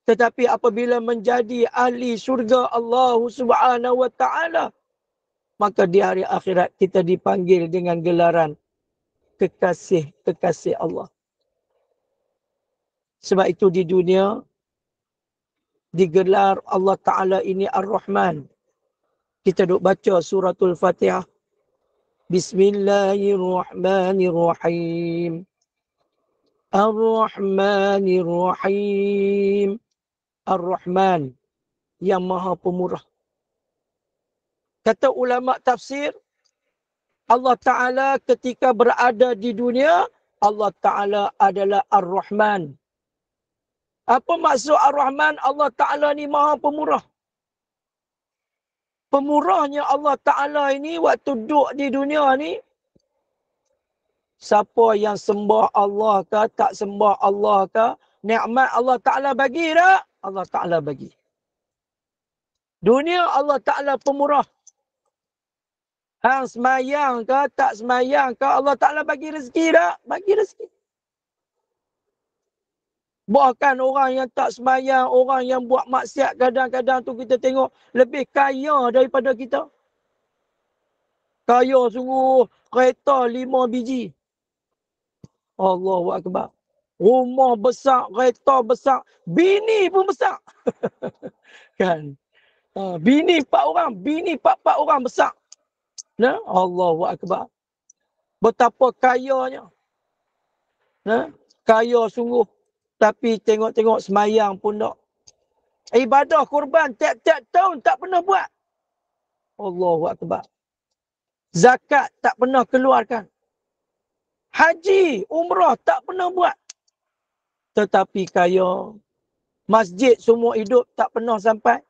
Tetapi apabila menjadi ahli syurga Allah Subhanahu wa ta'ala, maka di hari akhirat kita dipanggil dengan gelaran kekasih-kekasih Allah. Sebab itu di dunia, digelar Allah Ta'ala ini Ar-Rahman. Kita duk baca suratul Fatihah. Bismillahirrahmanirrahim. Ar-Rahmanirrahim. Ar-Rahman, yang maha pemurah. Kata ulama tafsir, Allah Ta'ala ketika berada di dunia, Allah Ta'ala adalah Ar-Rahman. Apa maksud Ar-Rahman? Allah Ta'ala ni maha pemurah. Pemurahnya Allah Ta'ala ini waktu duduk di dunia ni, siapa yang sembah Allah ke, tak sembah Allah ke, nikmat Allah Ta'ala bagi tak? Allah Ta'ala bagi. Dunia Allah Ta'ala pemurah. Hang semayang ke, tak semayang ke, Allah Ta'ala bagi rezeki tak? Bagi rezeki. Bahkan orang yang tak semayang, orang yang buat maksiat kadang-kadang tu kita tengok lebih kaya daripada kita. Kaya sungguh, kereta 5 biji. Allahu Akbar. Rumah besar, kereta besar, bini pun besar. Kan? Bini 4 orang, bini 4 orang besar. Nah, Allahu Akbar. Betapa kayanya. Nah, kaya sungguh. Tapi tengok-tengok semayang pun tak. Ibadah kurban tiap-tiap tahun tak pernah buat. Allahu Akbar. Zakat tak pernah keluarkan. Haji, umrah tak pernah buat. Tetapi kaya. Masjid semua hidup tak pernah sampai.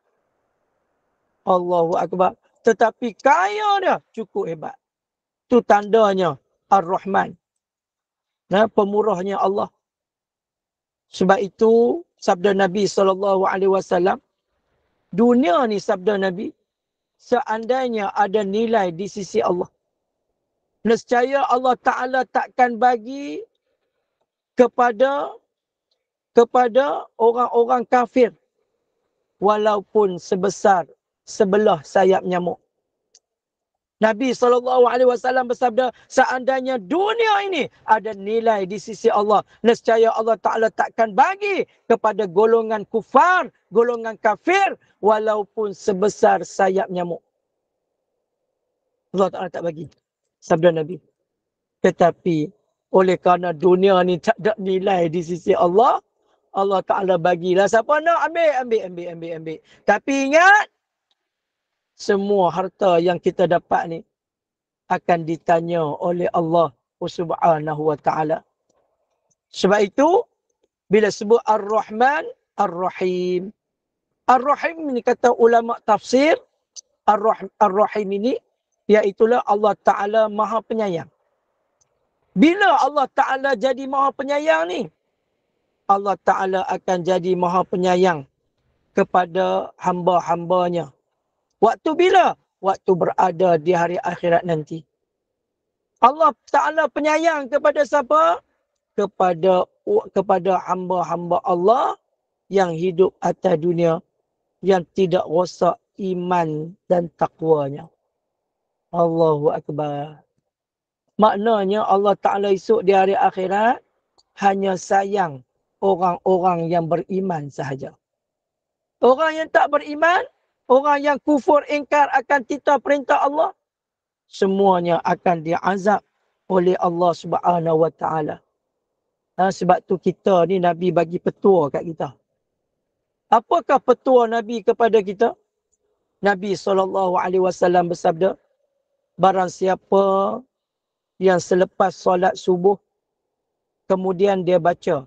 Allahu Akbar. Tetapi kaya dia cukup hebat. Itu tandanya Ar-Rahman. Nah, pemurahnya Allah. Sebab itu sabda Nabi SAW, dunia ni sabda Nabi, seandainya ada nilai di sisi Allah, nescaya Allah Ta'ala takkan bagi kepada orang-orang kafir walaupun sebesar sebelah sayap nyamuk. Nabi SAW bersabda, seandainya dunia ini ada nilai di sisi Allah, nescaya Allah Ta'ala takkan bagi kepada golongan kufar, golongan kafir, walaupun sebesar sayap nyamuk. Allah Ta'ala tak bagi. Sabda Nabi. Tetapi, oleh kerana dunia ni tak ada nilai di sisi Allah, Allah Ta'ala bagilah. Siapa nak ambil. Tapi ingat, semua harta yang kita dapat ni akan ditanya oleh Allah Subhanahu wa Ta'ala. Sebab itu, bila sebut Ar-Rahman, Ar-Rahim. Ar-Rahim ni kata ulama tafsir, Ar-Rahim ini, iaitulah Allah Ta'ala Maha Penyayang. Bila Allah Ta'ala jadi Maha Penyayang ni, Allah Ta'ala akan jadi Maha Penyayang kepada hamba-hambanya. Waktu bila? Waktu berada di hari akhirat nanti. Allah Ta'ala penyayang kepada siapa? Kepada hamba-hamba Allah yang hidup atas dunia, yang tidak rosak iman dan takwanya. Allahu Akbar. Maknanya Allah Ta'ala esok di hari akhirat hanya sayang orang-orang yang beriman sahaja. Orang yang tak beriman, orang yang kufur ingkar akan titah perintah Allah, semuanya akan diazab oleh Allah Subhanahu wa Ta'ala. Sebab tu kita ni Nabi bagi petua kat kita. Apakah petua Nabi kepada kita? Nabi SAW bersabda, barang siapa yang selepas solat subuh, kemudian dia baca,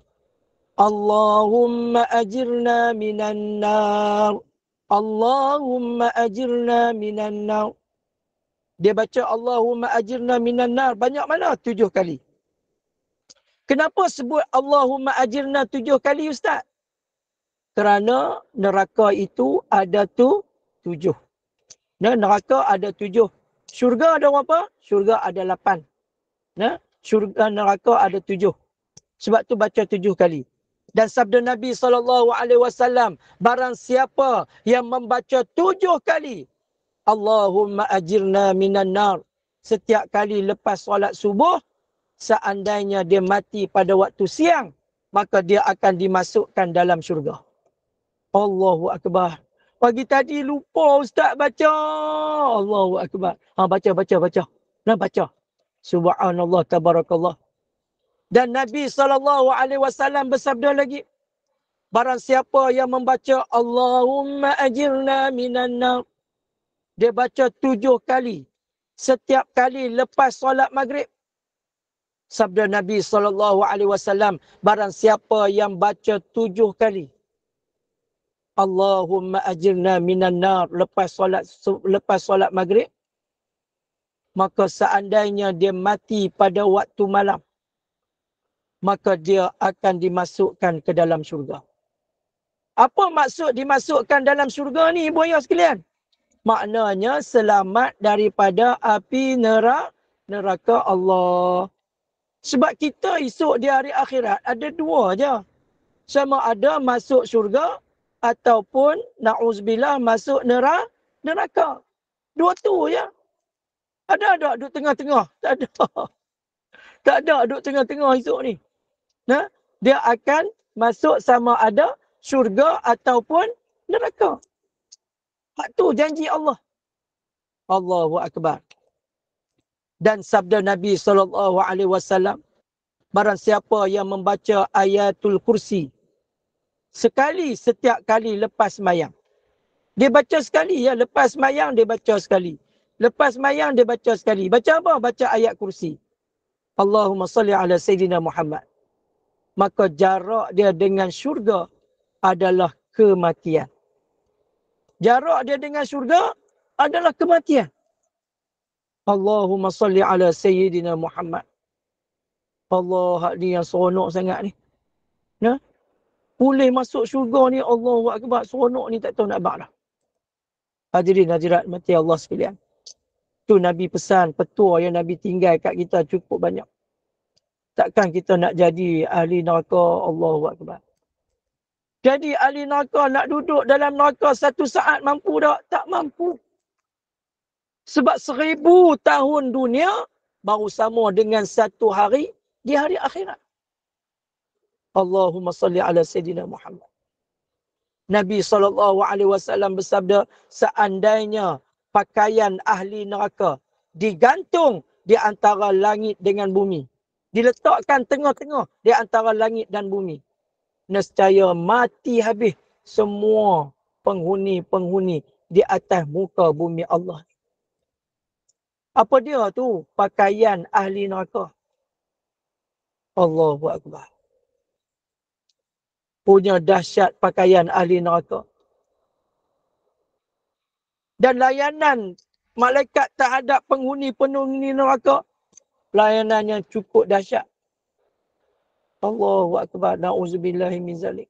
Allahumma ajirna minan nar. Allahumma ajirna minan nar. Dia baca Allahumma ajirna minan nar. Banyak mana? 7 kali. Kenapa sebut Allahumma ajirna 7 kali, Ustaz? Kerana neraka itu ada 7. Neraka ada 7. Syurga ada berapa? Syurga ada 8. Syurga neraka ada 7. Sebab tu baca 7 kali. Dan sabda Nabi SAW, barang siapa yang membaca 7 kali, Allahumma ajirna minan nar, setiap kali lepas solat subuh, seandainya dia mati pada waktu siang, maka dia akan dimasukkan dalam syurga. Allahu Akbar. Pagi tadi lupa Ustaz baca. Allahu Akbar. Baca. Nah, baca. Subhanallah, tabarakallah. Dan Nabi SAW bersabda lagi, barang siapa yang membaca Allahumma ajirna minan nar, dia baca 7 kali. Setiap kali lepas solat maghrib. Sabda Nabi SAW, barang siapa yang baca 7 kali Allahumma ajirna minan nar lepas solat maghrib, maka seandainya dia mati pada waktu malam, maka dia akan dimasukkan ke dalam syurga. Apa maksud dimasukkan dalam syurga ni, ibu ayah sekalian? Maknanya selamat daripada api neraka Allah. Sebab kita esok di hari akhirat ada 2 je. Sama ada masuk syurga ataupun na'uzubillah masuk neraka. 2 tu je. Ada duduk tengah-tengah? Tak ada. Tak ada duduk tengah-tengah esok ni. Nah, dia akan masuk sama ada syurga ataupun neraka. Hak tu janji Allah. Allahu Akbar. Dan sabda Nabi SAW, barang siapa yang membaca ayatul kursi sekali setiap kali lepas sembahyang. Dia baca sekali ya, lepas sembahyang dia baca sekali. Lepas sembahyang dia baca sekali. Baca apa? Baca ayat kursi. Allahumma salli ala Sayyidina Muhammad. Maka jarak dia dengan syurga adalah kematian. Jarak dia dengan syurga adalah kematian. Allahumma salli ala Sayyidina Muhammad. Allah, ni yang seronok sangat ni. Nah, boleh masuk syurga ni, Allahu Akbar, seronok ni tak tahu nak buat dah. Hadirin hadirat mati Allah sekalian. Tu Nabi pesan, petua yang Nabi tinggal kat kita cukup banyak. Takkan kita nak jadi ahli neraka, Allahu Akbar. Jadi ahli neraka nak duduk dalam neraka 1 saat mampu tak? Tak mampu. Sebab 1000 tahun dunia baru sama dengan 1 hari di hari akhirat. Allahumma salli ala Sayyidina Muhammad. Nabi SAW bersabda, seandainya pakaian ahli neraka digantung di antara langit dengan bumi, diletakkan tengah-tengah di antara langit dan bumi, nescaya mati habis semua penghuni-penghuni di atas muka bumi Allah. Apa dia tu? Pakaian ahli neraka. Allahu Akbar. Punya dahsyat pakaian ahli neraka. Dan layanan malaikat terhadap penghuni-penghuni neraka, layanannya cukup dahsyat. Allahu Akbar. Na'udzubillahi min zalik.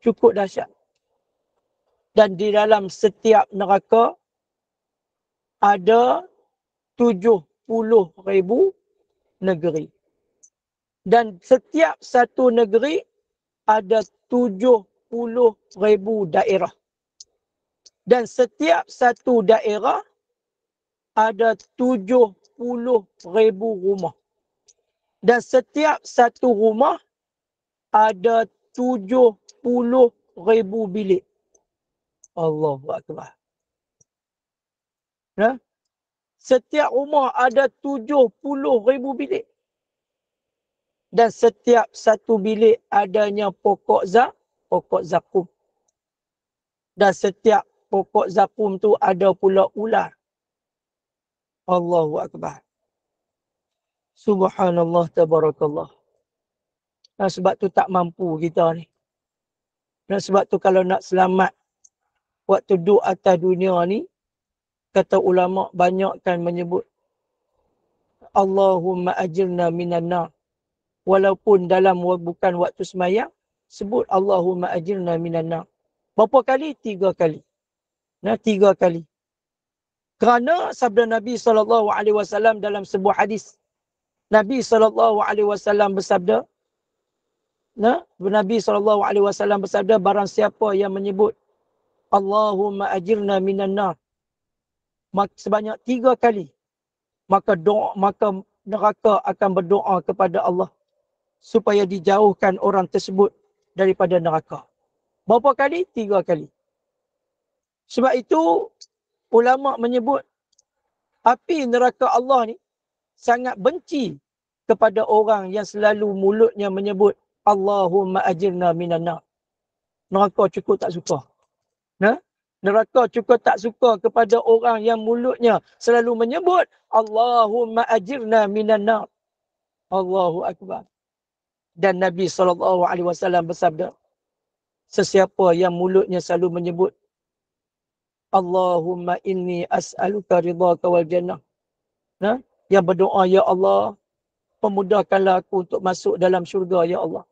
Cukup dahsyat. Dan di dalam setiap neraka ada 70,000 negeri. Dan setiap satu negeri ada 70,000 daerah. Dan setiap satu daerah ada 70,000 rumah. Dan setiap satu rumah ada 70,000 bilik. Allahu Akbar. Ya? Setiap rumah ada 70,000 bilik. Dan setiap satu bilik adanya pokok zakum. Dan setiap pokok zakum tu ada pula ular. Allahu Akbar. Subhanallah, tabarakallah. Dan sebab tu tak mampu kita ni. Dan sebab tu kalau nak selamat waktu duduk atas dunia ni, kata ulama banyakkan menyebut Allahumma ajirna minan nar. Walaupun dalam bukan waktu sembahyang, sebut Allahumma ajirna minan nar. Berapa kali? 3 kali. Nah, 3 kali. Kerana sabda Nabi SAW dalam sebuah hadis. Nabi SAW bersabda, nah, Nabi SAW bersabda, barang siapa yang menyebut Allahumma ajirna minan nar sebanyak 3 kali, maka neraka akan berdoa kepada Allah supaya dijauhkan orang tersebut daripada neraka. Berapa kali? 3 kali. Sebab itu ulama menyebut Api neraka Allah ni sangat benci kepada orang yang selalu mulutnya menyebut Allahumma ajirna minan nar. Neraka cukup tak suka. Nah, neraka cukup tak suka kepada orang yang mulutnya selalu menyebut Allahumma ajirna minan nar. Allahu akbar. Dan Nabi SAW bersabda, sesiapa yang mulutnya selalu menyebut Allahumma inni as'aluka ridhaka wal jannah. Nah, yang berdoa, ya Allah, pemudahkanlah aku untuk masuk dalam syurga, ya Allah.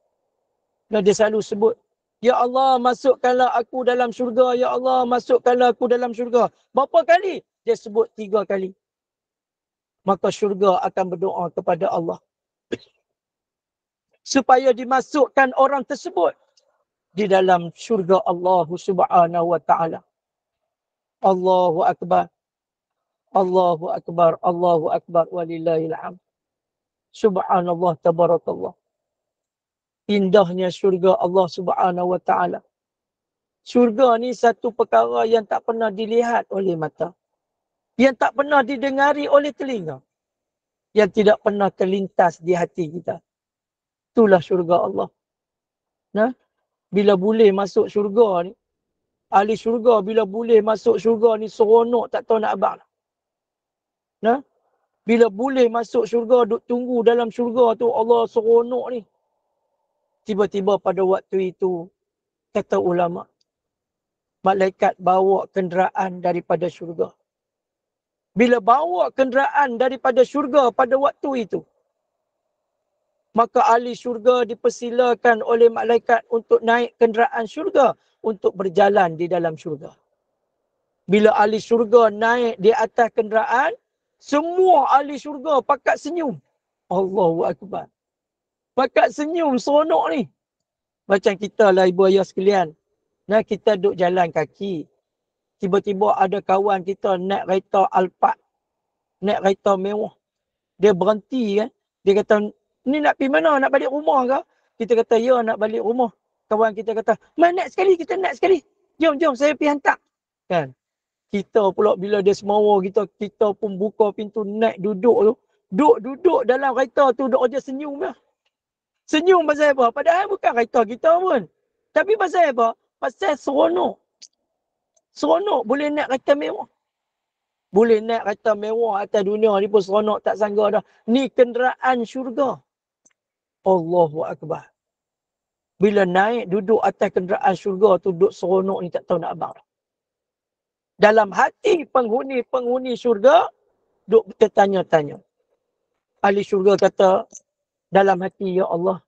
Dan dia selalu sebut, ya Allah, masukkanlah aku dalam syurga, ya Allah, masukkanlah aku dalam syurga. Berapa kali? Dia sebut 3 kali. Maka syurga akan berdoa kepada Allah supaya dimasukkan orang tersebut di dalam syurga Allah Subhanahu wa taala. Allahu akbar. Allahu akbar. Allahu akbar walillahil hamd. Subhanallah tabarakallah. Indahnya syurga Allah Subhanahu wa taala. Syurga ni satu perkara yang tak pernah dilihat oleh mata, yang tak pernah didengari oleh telinga, yang tidak pernah terlintas di hati kita. Itulah syurga Allah. Nah, bila boleh masuk syurga ni, ahli syurga bila boleh masuk syurga ni seronok tak tahu nak abang. Nah, bila boleh masuk syurga, duk tunggu dalam syurga tu, Allah seronok ni. Tiba-tiba pada waktu itu, kata ulama, malaikat bawa kenderaan daripada syurga. Bila bawa kenderaan daripada syurga pada waktu itu, maka ahli syurga dipersilakan oleh malaikat untuk naik kenderaan syurga untuk berjalan di dalam syurga. Bila ahli syurga naik di atas kenderaan, semua ahli syurga pakat senyum. Allahu akbar. Pakat senyum, seronok ni. Macam kita lah ibu ayah sekalian. Nah, kita duduk jalan kaki. Tiba-tiba ada kawan kita naik kereta Alphard. Naik kereta mewah. Dia berhenti kan. Dia kata, ni nak pergi mana? Nak balik rumah ke? Kita kata, ya nak balik rumah. Kawan kita kata, naik sekali, kita naik sekali. Jom, saya pergi hantar. Kan? Kita pula bila dia semawa kita pun buka pintu naik duduk tu. Duduk dalam kereta tu, duduk je senyum lah. Senyum pasal apa? Padahal bukan kereta kita pun. Tapi pasal apa? Pasal seronok. Seronok boleh naik kereta mewah. Boleh naik kereta mewah atas dunia ni pun seronok tak sangka dah. Ni kenderaan syurga. Allahu akbar. Bila naik duduk atas kenderaan syurga tu, duduk seronok ni tak tahu nak abang. Dalam hati penghuni syurga, duduk tertanya-tanya. Ahli syurga kata dalam hati, ya Allah,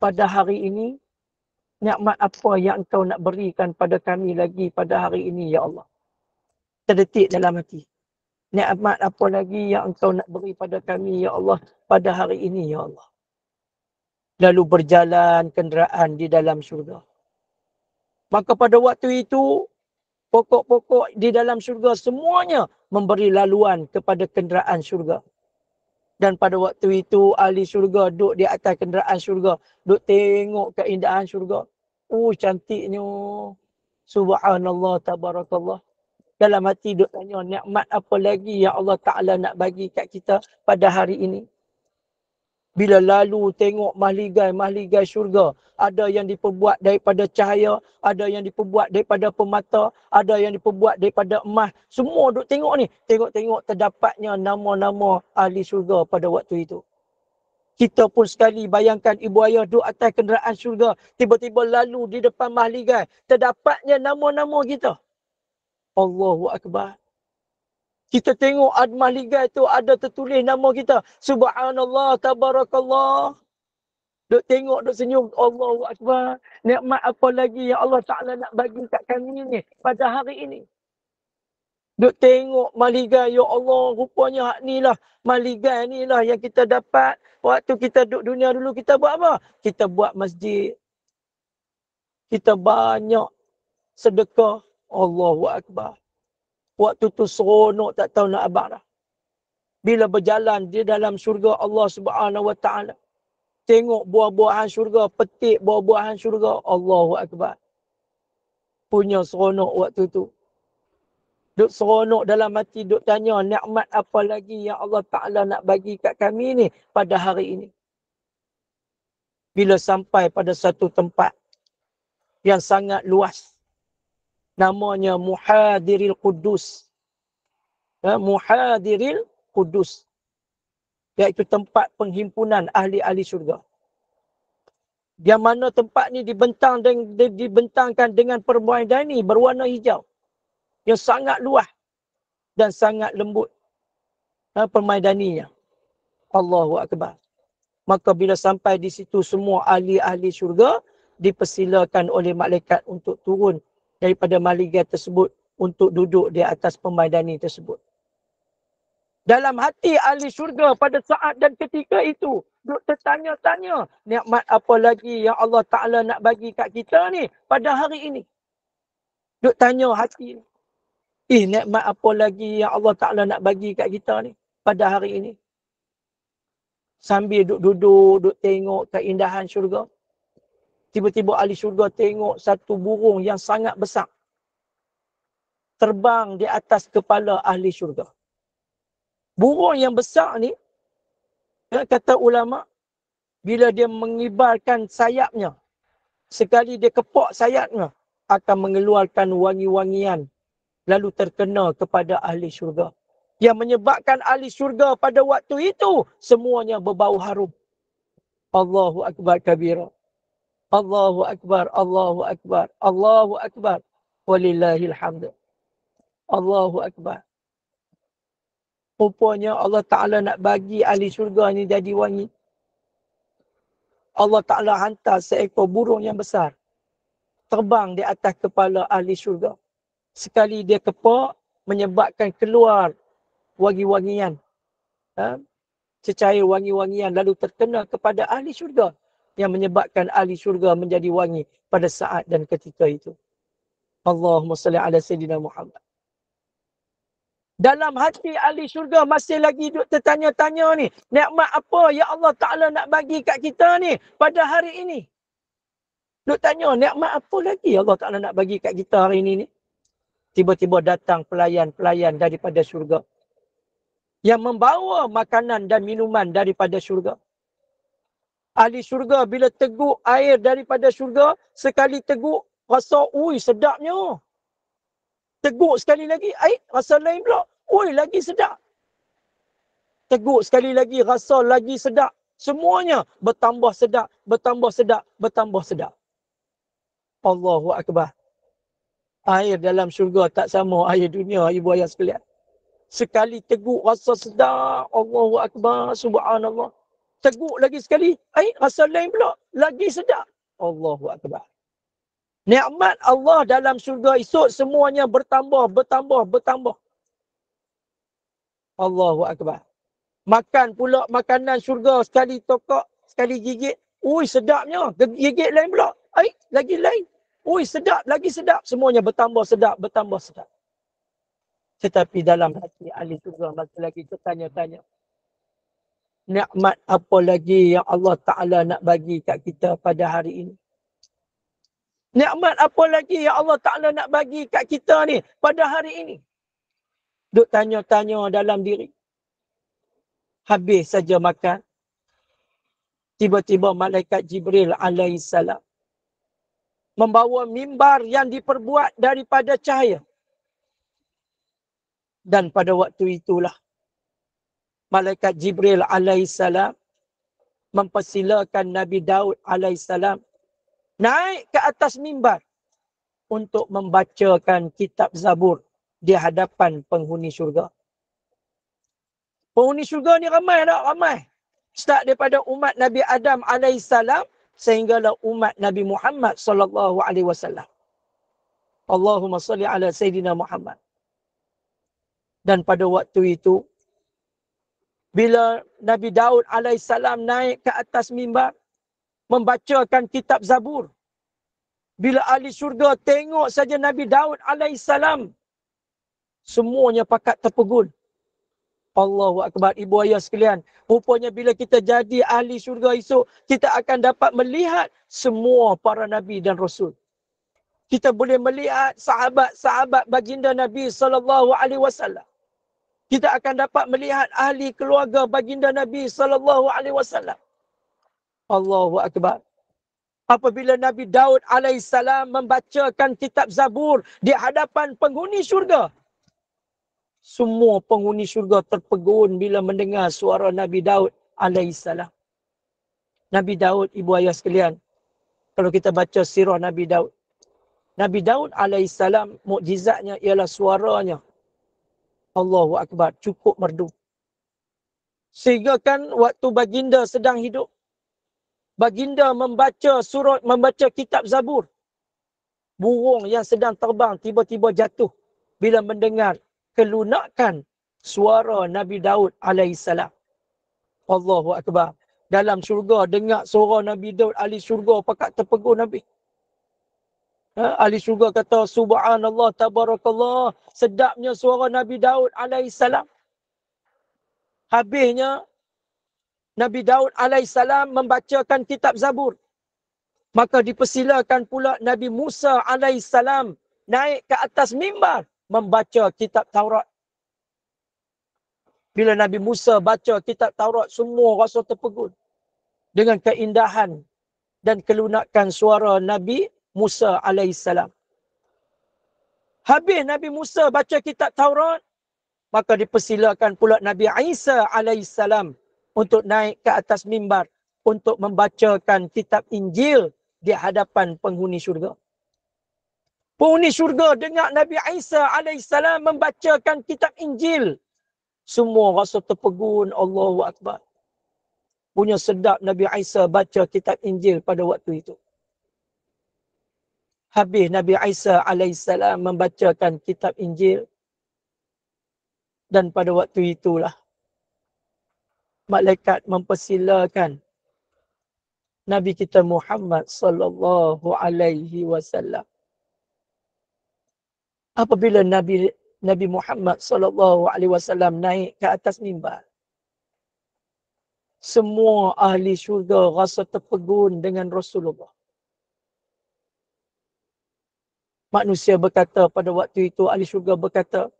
pada hari ini, nikmat apa yang engkau nak berikan pada kami lagi pada hari ini, ya Allah. Terdetik dalam hati. Nikmat apa lagi yang engkau nak beri pada kami, ya Allah, pada hari ini, ya Allah. Lalu berjalan kenderaan di dalam syurga. Maka pada waktu itu, pokok-pokok di dalam syurga semuanya memberi laluan kepada kenderaan syurga. Dan pada waktu itu, ahli syurga duduk di atas kenderaan syurga. Duduk tengok keindahan syurga. Cantiknya. Subhanallah, tabarakallah. Dalam hati duduk tanya, nikmat apa lagi yang Allah Ta'ala nak bagi kat kita pada hari ini. Bila lalu tengok mahligai syurga. Ada yang diperbuat daripada cahaya. Ada yang diperbuat daripada permata. Ada yang diperbuat daripada emas. Semua duk tengok ni. Tengok-tengok terdapatnya nama-nama ahli syurga pada waktu itu. Kita pun sekali bayangkan ibu ayah duduk atas kenderaan syurga. Tiba-tiba lalu di depan mahligai. Terdapatnya nama-nama kita. Allahu akbar. Kita tengok mahligai tu ada tertulis nama kita. Subhanallah, tabarakallah. Duk tengok, duk senyum. Allahu akbar. Nikmat apa lagi yang Allah Ta'ala nak bagi kat kami ni pada hari ini. Duk tengok mahligai. Ya Allah, rupanya hak ni lah. Mahligai ni lah yang kita dapat. Waktu kita duduk dunia dulu, kita buat apa? Kita buat masjid. Kita banyak sedekah. Allahu akbar. Waktu tu seronok tak tahu nak abang dah. Bila berjalan di dalam syurga Allah Subhanahu wa taala. Tengok buah-buahan syurga, petik buah-buahan syurga. Allahu akbar. Punya seronok waktu tu. Duk seronok dalam hati, duk tanya, nikmat apa lagi yang Allah Ta'ala nak bagi kat kami ni pada hari ini. Bila sampai pada satu tempat yang sangat luas, namanya Muhadiril Qudus. Muhadiril Qudus. Iaitu tempat penghimpunan ahli-ahli syurga. Yang mana tempat ni dibentangkan dengan permaidani berwarna hijau. Yang sangat luas dan sangat lembut. Permaidaninya. Allahu Akbar. Maka bila sampai di situ semua ahli-ahli syurga dipersilakan oleh malaikat untuk turun daripada malaikat tersebut untuk duduk di atas permaidani tersebut. Dalam hati ahli syurga pada saat dan ketika itu, duk tertanya-tanya, nikmat apa lagi yang Allah Ta'ala nak bagi kat kita ni pada hari ini. Duk tanya hati ni. Nikmat apa lagi yang Allah Ta'ala nak bagi kat kita ni pada hari ini. Sambil duduk, duk tengok keindahan syurga. Tiba-tiba ahli syurga tengok satu burung yang sangat besar. Terbang di atas kepala ahli syurga. Burung yang besar ni, kata ulama, bila dia mengibarkan sayapnya, sekali dia kepak sayapnya, akan mengeluarkan wangi-wangian, lalu terkena kepada ahli syurga. Yang menyebabkan ahli syurga pada waktu itu, semuanya berbau harum. Allahu Akbar kabira. Allahu Akbar, Allahu Akbar, Allahu Akbar. Walillahil hamd. Allahu Akbar. Rupanya Allah Ta'ala nak bagi ahli syurga ni jadi wangi. Allah Ta'ala hantar seekor burung yang besar. Terbang di atas kepala ahli syurga. Sekali dia kepak, menyebabkan keluar wangi-wangian. Cecair wangi-wangian lalu terkena kepada ahli syurga. Yang menyebabkan ahli syurga menjadi wangi pada saat dan ketika itu. Allahumma salli ala Sayyidina Muhammad. Dalam hati ahli syurga masih lagi duk tertanya-tanya ni. Nikmat apa yang Allah Ta'ala nak bagi kat kita ni pada hari ini. Duk tanya, nikmat apa lagi Allah Ta'ala nak bagi kat kita hari ini ni. Tiba-tiba datang pelayan-pelayan daripada syurga. Yang membawa makanan dan minuman daripada syurga. Ahli syurga bila teguk air daripada syurga, sekali teguk rasa, ui sedapnya. Teguk sekali lagi, rasa lain pula. Ui, lagi sedap. Teguk sekali lagi, rasa lagi sedap. Semuanya bertambah sedap, bertambah sedap, bertambah sedap. Allahu Akbar. Air dalam syurga tak sama air dunia, ibu ayah sekalian. Sekali teguk rasa sedap. Allahu Akbar, subhanallah. Teguk lagi sekali, rasa lain pula. Lagi sedap. Allahu Akbar. Nikmat Allah dalam syurga esok semuanya bertambah, bertambah, bertambah. Allahu Akbar. Makan pula makanan syurga sekali tokak, sekali gigit. Ui sedapnya. Gigit lain pula. Lagi lain. Ui sedap, lagi sedap. Semuanya bertambah sedap, bertambah sedap. Tetapi dalam hati ahli syurga masih lagi bertanya-tanya. Nikmat apa lagi yang Allah Ta'ala nak bagi kat kita pada hari ini? Nikmat apa lagi yang Allah Ta'ala nak bagi kat kita ni pada hari ini? Duk tanya-tanya dalam diri. Habis saja makan. Tiba-tiba malaikat Jibril alaihissalam membawa mimbar yang diperbuat daripada cahaya. Dan pada waktu itulah malaikat Jibril alaihissalam mempersilakan Nabi Daud alaihissalam naik ke atas mimbar untuk membacakan kitab Zabur di hadapan penghuni syurga. Penghuni syurga ni ramai tak? Ramai. Start daripada umat Nabi Adam alaihissalam sehinggalah umat Nabi Muhammad sallallahu alaihi wasallam. Allahumma salli ala Sayyidina Muhammad. Dan pada waktu itu, bila Nabi Daud alaihissalam naik ke atas mimbar, membacakan kitab Zabur. Bila ahli syurga tengok saja Nabi Daud alaihissalam, semuanya pakat terpegul. Allahu Akbar, ibu ayah sekalian. Rupanya bila kita jadi ahli syurga esok, kita akan dapat melihat semua para Nabi dan Rasul. Kita boleh melihat sahabat-sahabat baginda Nabi SAW. Kita akan dapat melihat ahli keluarga baginda Nabi SAW. Allahu Akbar. Apabila Nabi Daud alaihissalam membacakan kitab Zabur di hadapan penghuni syurga, semua penghuni syurga terpegun bila mendengar suara Nabi Daud alaihissalam. Nabi Daud, ibu ayah sekalian, kalau kita baca sirah Nabi Daud, Nabi Daud alaihissalam, mukjizatnya ialah suaranya. Allahu Akbar, cukup merdu. Sehingga kan waktu baginda sedang hidup, baginda membaca kitab Zabur. Burung yang sedang terbang tiba-tiba jatuh bila mendengar kelunakan suara Nabi Daud alaihissalam. Allahu Akbar. Dalam syurga dengar suara Nabi Daud, ahli syurga pakat terpegun Nabi. Ahli syurga kata, Subhanallah, Tabarakallah, sedapnya suara Nabi Daud alaihissalam. Habisnya, Nabi Daud alaihissalam membacakan kitab Zabur. Maka dipersilakan pula Nabi Musa alaihissalam naik ke atas mimbar membaca kitab Taurat. Bila Nabi Musa baca kitab Taurat, semua rasa terpegun dengan keindahan dan kelunakan suara Nabi Musa alaihissalam. Habis Nabi Musa baca kitab Taurat, maka dipersilakan pula Nabi Isa alaihissalam untuk naik ke atas mimbar untuk membacakan kitab Injil di hadapan penghuni syurga. Penghuni syurga dengar Nabi Isa alaihissalam membacakan kitab Injil. Semua rasa terpegun, Allahu Akbar. Punya sedap Nabi Isa baca kitab Injil pada waktu itu. Habis Nabi Isa alaihissalam membacakan kitab Injil. Dan pada waktu itulah malaikat mempersilakan Nabi kita Muhammad sallallahu alaihi wasallam. Apabila Nabi Muhammad sallallahu alaihi wasallam naik ke atas mimbar, semua ahli syurga rasa terpegun dengan Rasulullah. Manusia berkata pada waktu itu, ahli syurga berkata,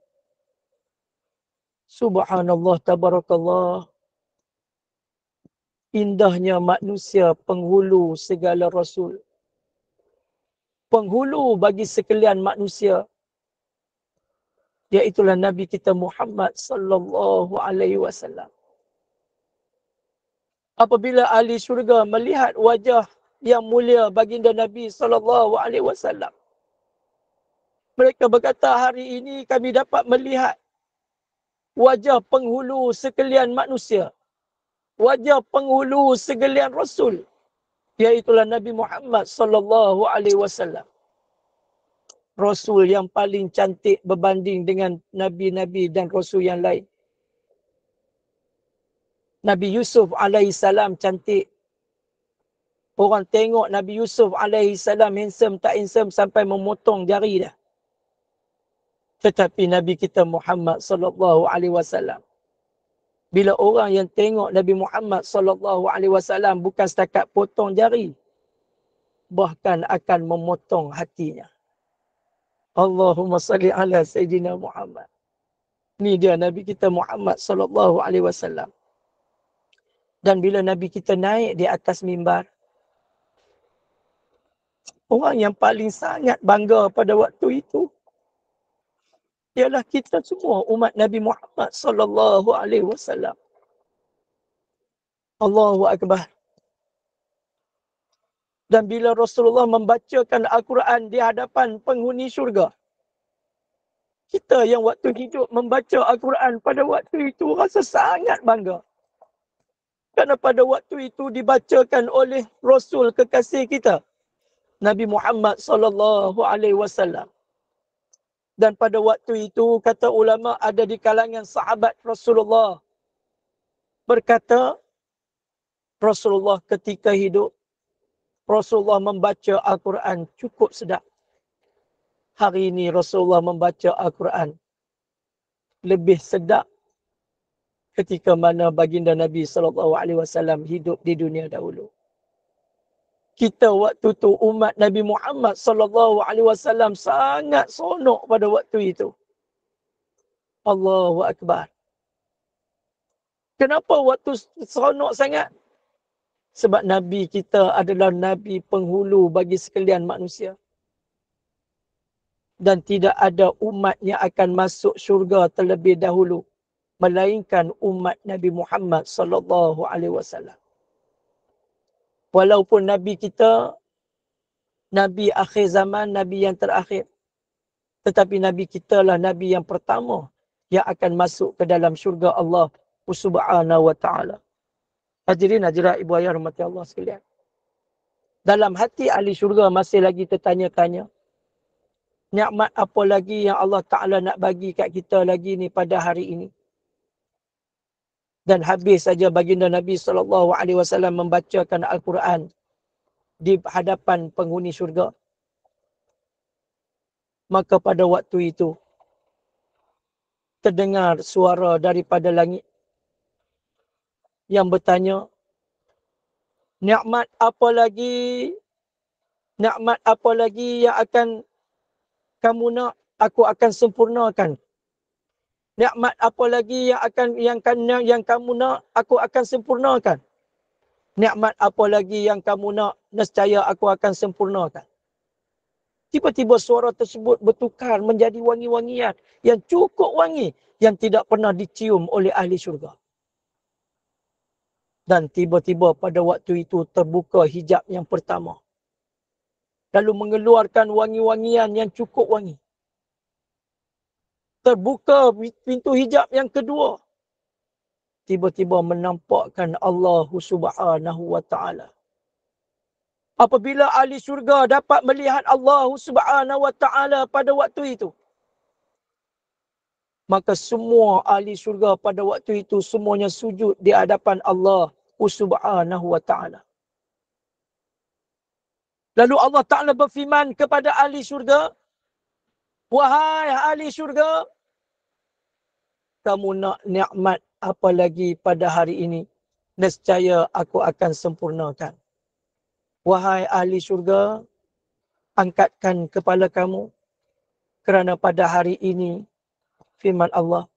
Subhanallah, Tabarakallah, indahnya manusia penghulu segala Rasul. Penghulu bagi sekalian manusia, iaitulah Nabi kita Muhammad sallallahu alaihi wasallam. Apabila ahli syurga melihat wajah yang mulia baginda Nabi sallallahu alaihi wasallam, mereka berkata, hari ini kami dapat melihat wajah penghulu sekalian manusia, wajah penghulu sekalian Rasul, iaitulah Nabi Muhammad sallallahu alaihi wasallam. Rasul yang paling cantik berbanding dengan nabi-nabi dan rasul yang lain. Nabi Yusuf alaihissalam cantik. Orang tengok Nabi Yusuf alaihissalam handsome tak handsome sampai memotong jari dah. Tetapi Nabi kita Muhammad sallallahu alaihi wasallam, bila orang yang tengok Nabi Muhammad sallallahu alaihi wasallam bukan setakat potong jari, bahkan akan memotong hatinya. Allahumma salli ala Sayyidina Muhammad. Ni dia Nabi kita Muhammad sallallahu alaihi wasallam. Dan bila Nabi kita naik di atas mimbar, orang yang paling sangat bangga pada waktu itu ialah kita semua umat Nabi Muhammad sallallahu alaihi wasallam. Allahu Akbar. Dan bila Rasulullah membacakan Al-Quran di hadapan penghuni syurga, kita yang waktu hidup membaca Al-Quran pada waktu itu rasa sangat bangga. Kerana pada waktu itu dibacakan oleh Rasul kekasih kita, Nabi Muhammad sallallahu alaihi wasallam. Dan pada waktu itu, kata ulama, ada di kalangan sahabat Rasulullah berkata, Rasulullah ketika hidup, Rasulullah membaca Al-Quran cukup sedap. Hari ini Rasulullah membaca Al-Quran lebih sedap ketika mana baginda Nabi SAW hidup di dunia dahulu. Kita waktu tu umat Nabi Muhammad sallallahu alaihi wasallam sangat seronok pada waktu itu. Allahu akbar. Kenapa waktu seronok sangat? Sebab Nabi kita adalah Nabi penghulu bagi sekalian manusia. Dan tidak ada umat yang akan masuk syurga terlebih dahulu melainkan umat Nabi Muhammad sallallahu alaihi wasallam. Walaupun Nabi kita Nabi akhir zaman, Nabi yang terakhir. Tetapi Nabi kita lah Nabi yang pertama yang akan masuk ke dalam syurga Allah Subhanahu wa ta'ala. Hadirin hadirat ibu ayah rahmati Allah sekalian. Dalam hati ahli syurga masih lagi tertanya-tanya. Nikmat apa lagi yang Allah Ta'ala nak bagi kat kita lagi ni pada hari ini. Dan habis saja baginda Nabi SAW membacakan Al-Quran di hadapan penghuni syurga. Maka pada waktu itu, terdengar suara daripada langit yang bertanya, nikmat apa lagi yang akan kamu nak, aku akan sempurnakan. Nikmat apa lagi yang kamu nak, aku akan sempurnakan. Nikmat apa lagi yang kamu nak, nescaya aku akan sempurnakan. Tiba-tiba suara tersebut bertukar menjadi wangi-wangian yang cukup wangi yang tidak pernah dicium oleh ahli syurga. Dan tiba-tiba pada waktu itu terbuka hijab yang pertama. Lalu mengeluarkan wangi-wangian yang cukup wangi. Terbuka pintu hijab yang kedua. Tiba-tiba menampakkan Allah Subhanahu wa ta'ala. Apabila ahli syurga dapat melihat Allah Subhanahu wa ta'ala pada waktu itu, maka semua ahli syurga pada waktu itu semuanya sujud di hadapan Allah Subhanahu wa ta'ala. Lalu Allah Ta'ala berfirman kepada ahli syurga, wahai ahli syurga, kamu nak nikmat apa lagi pada hari ini? Nescaya aku akan sempurnakan. Wahai ahli syurga, angkatkan kepala kamu. Kerana pada hari ini, firman Allah,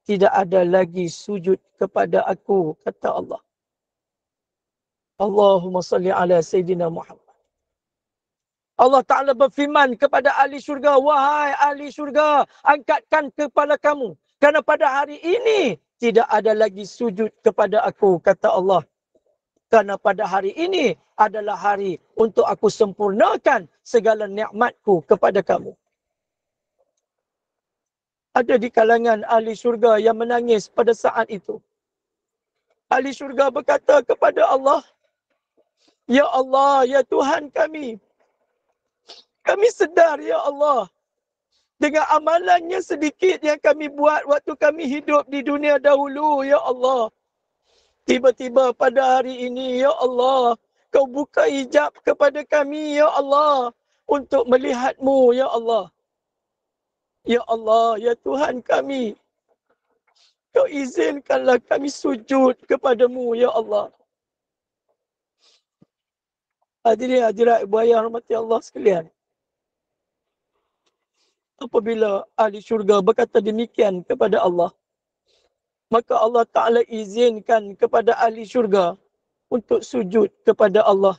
tidak ada lagi sujud kepada aku, kata Allah. Allahumma salli ala Sayyidina Muhammad. Allah Ta'ala berfirman kepada ahli syurga, wahai ahli syurga, angkatkan kepala kamu. Kerana pada hari ini, tidak ada lagi sujud kepada aku, kata Allah. Kerana pada hari ini adalah hari untuk aku sempurnakan segala nikmatku kepada kamu. Ada di kalangan ahli syurga yang menangis pada saat itu. Ahli syurga berkata kepada Allah, ya Allah, ya Tuhan kami. Kami sedar, ya Allah, dengan amalannya sedikit yang kami buat waktu kami hidup di dunia dahulu, ya Allah. Tiba-tiba pada hari ini, ya Allah, kau buka hijab kepada kami, ya Allah, untuk melihatmu, ya Allah. Ya Allah, ya Tuhan kami, kau izinkanlah kami sujud kepadamu, ya Allah. Hadirin hadirat ibu ayah rahmati Allah sekalian. Apabila ahli syurga berkata demikian kepada Allah, maka Allah Ta'ala izinkan kepada ahli syurga untuk sujud kepada Allah.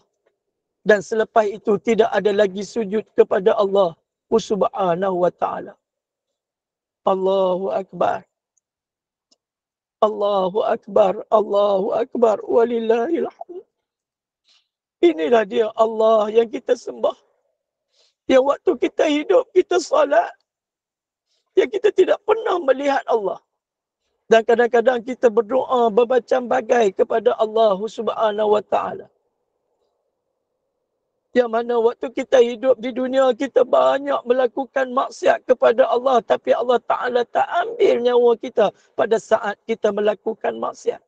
Dan selepas itu tidak ada lagi sujud kepada Allah Subhanahu wa ta'ala. Allahu Akbar. Allahu Akbar. Allahu Akbar. Walillahil hamd. Inilah dia Allah yang kita sembah. Yang waktu kita hidup, kita salat. Yang kita tidak pernah melihat Allah. Dan kadang-kadang kita berdoa bermacam bagai kepada Allah Subhanahu wa ta'ala. Yang mana waktu kita hidup di dunia, kita banyak melakukan maksiat kepada Allah. Tapi Allah Ta'ala tak ambil nyawa kita pada saat kita melakukan maksiat.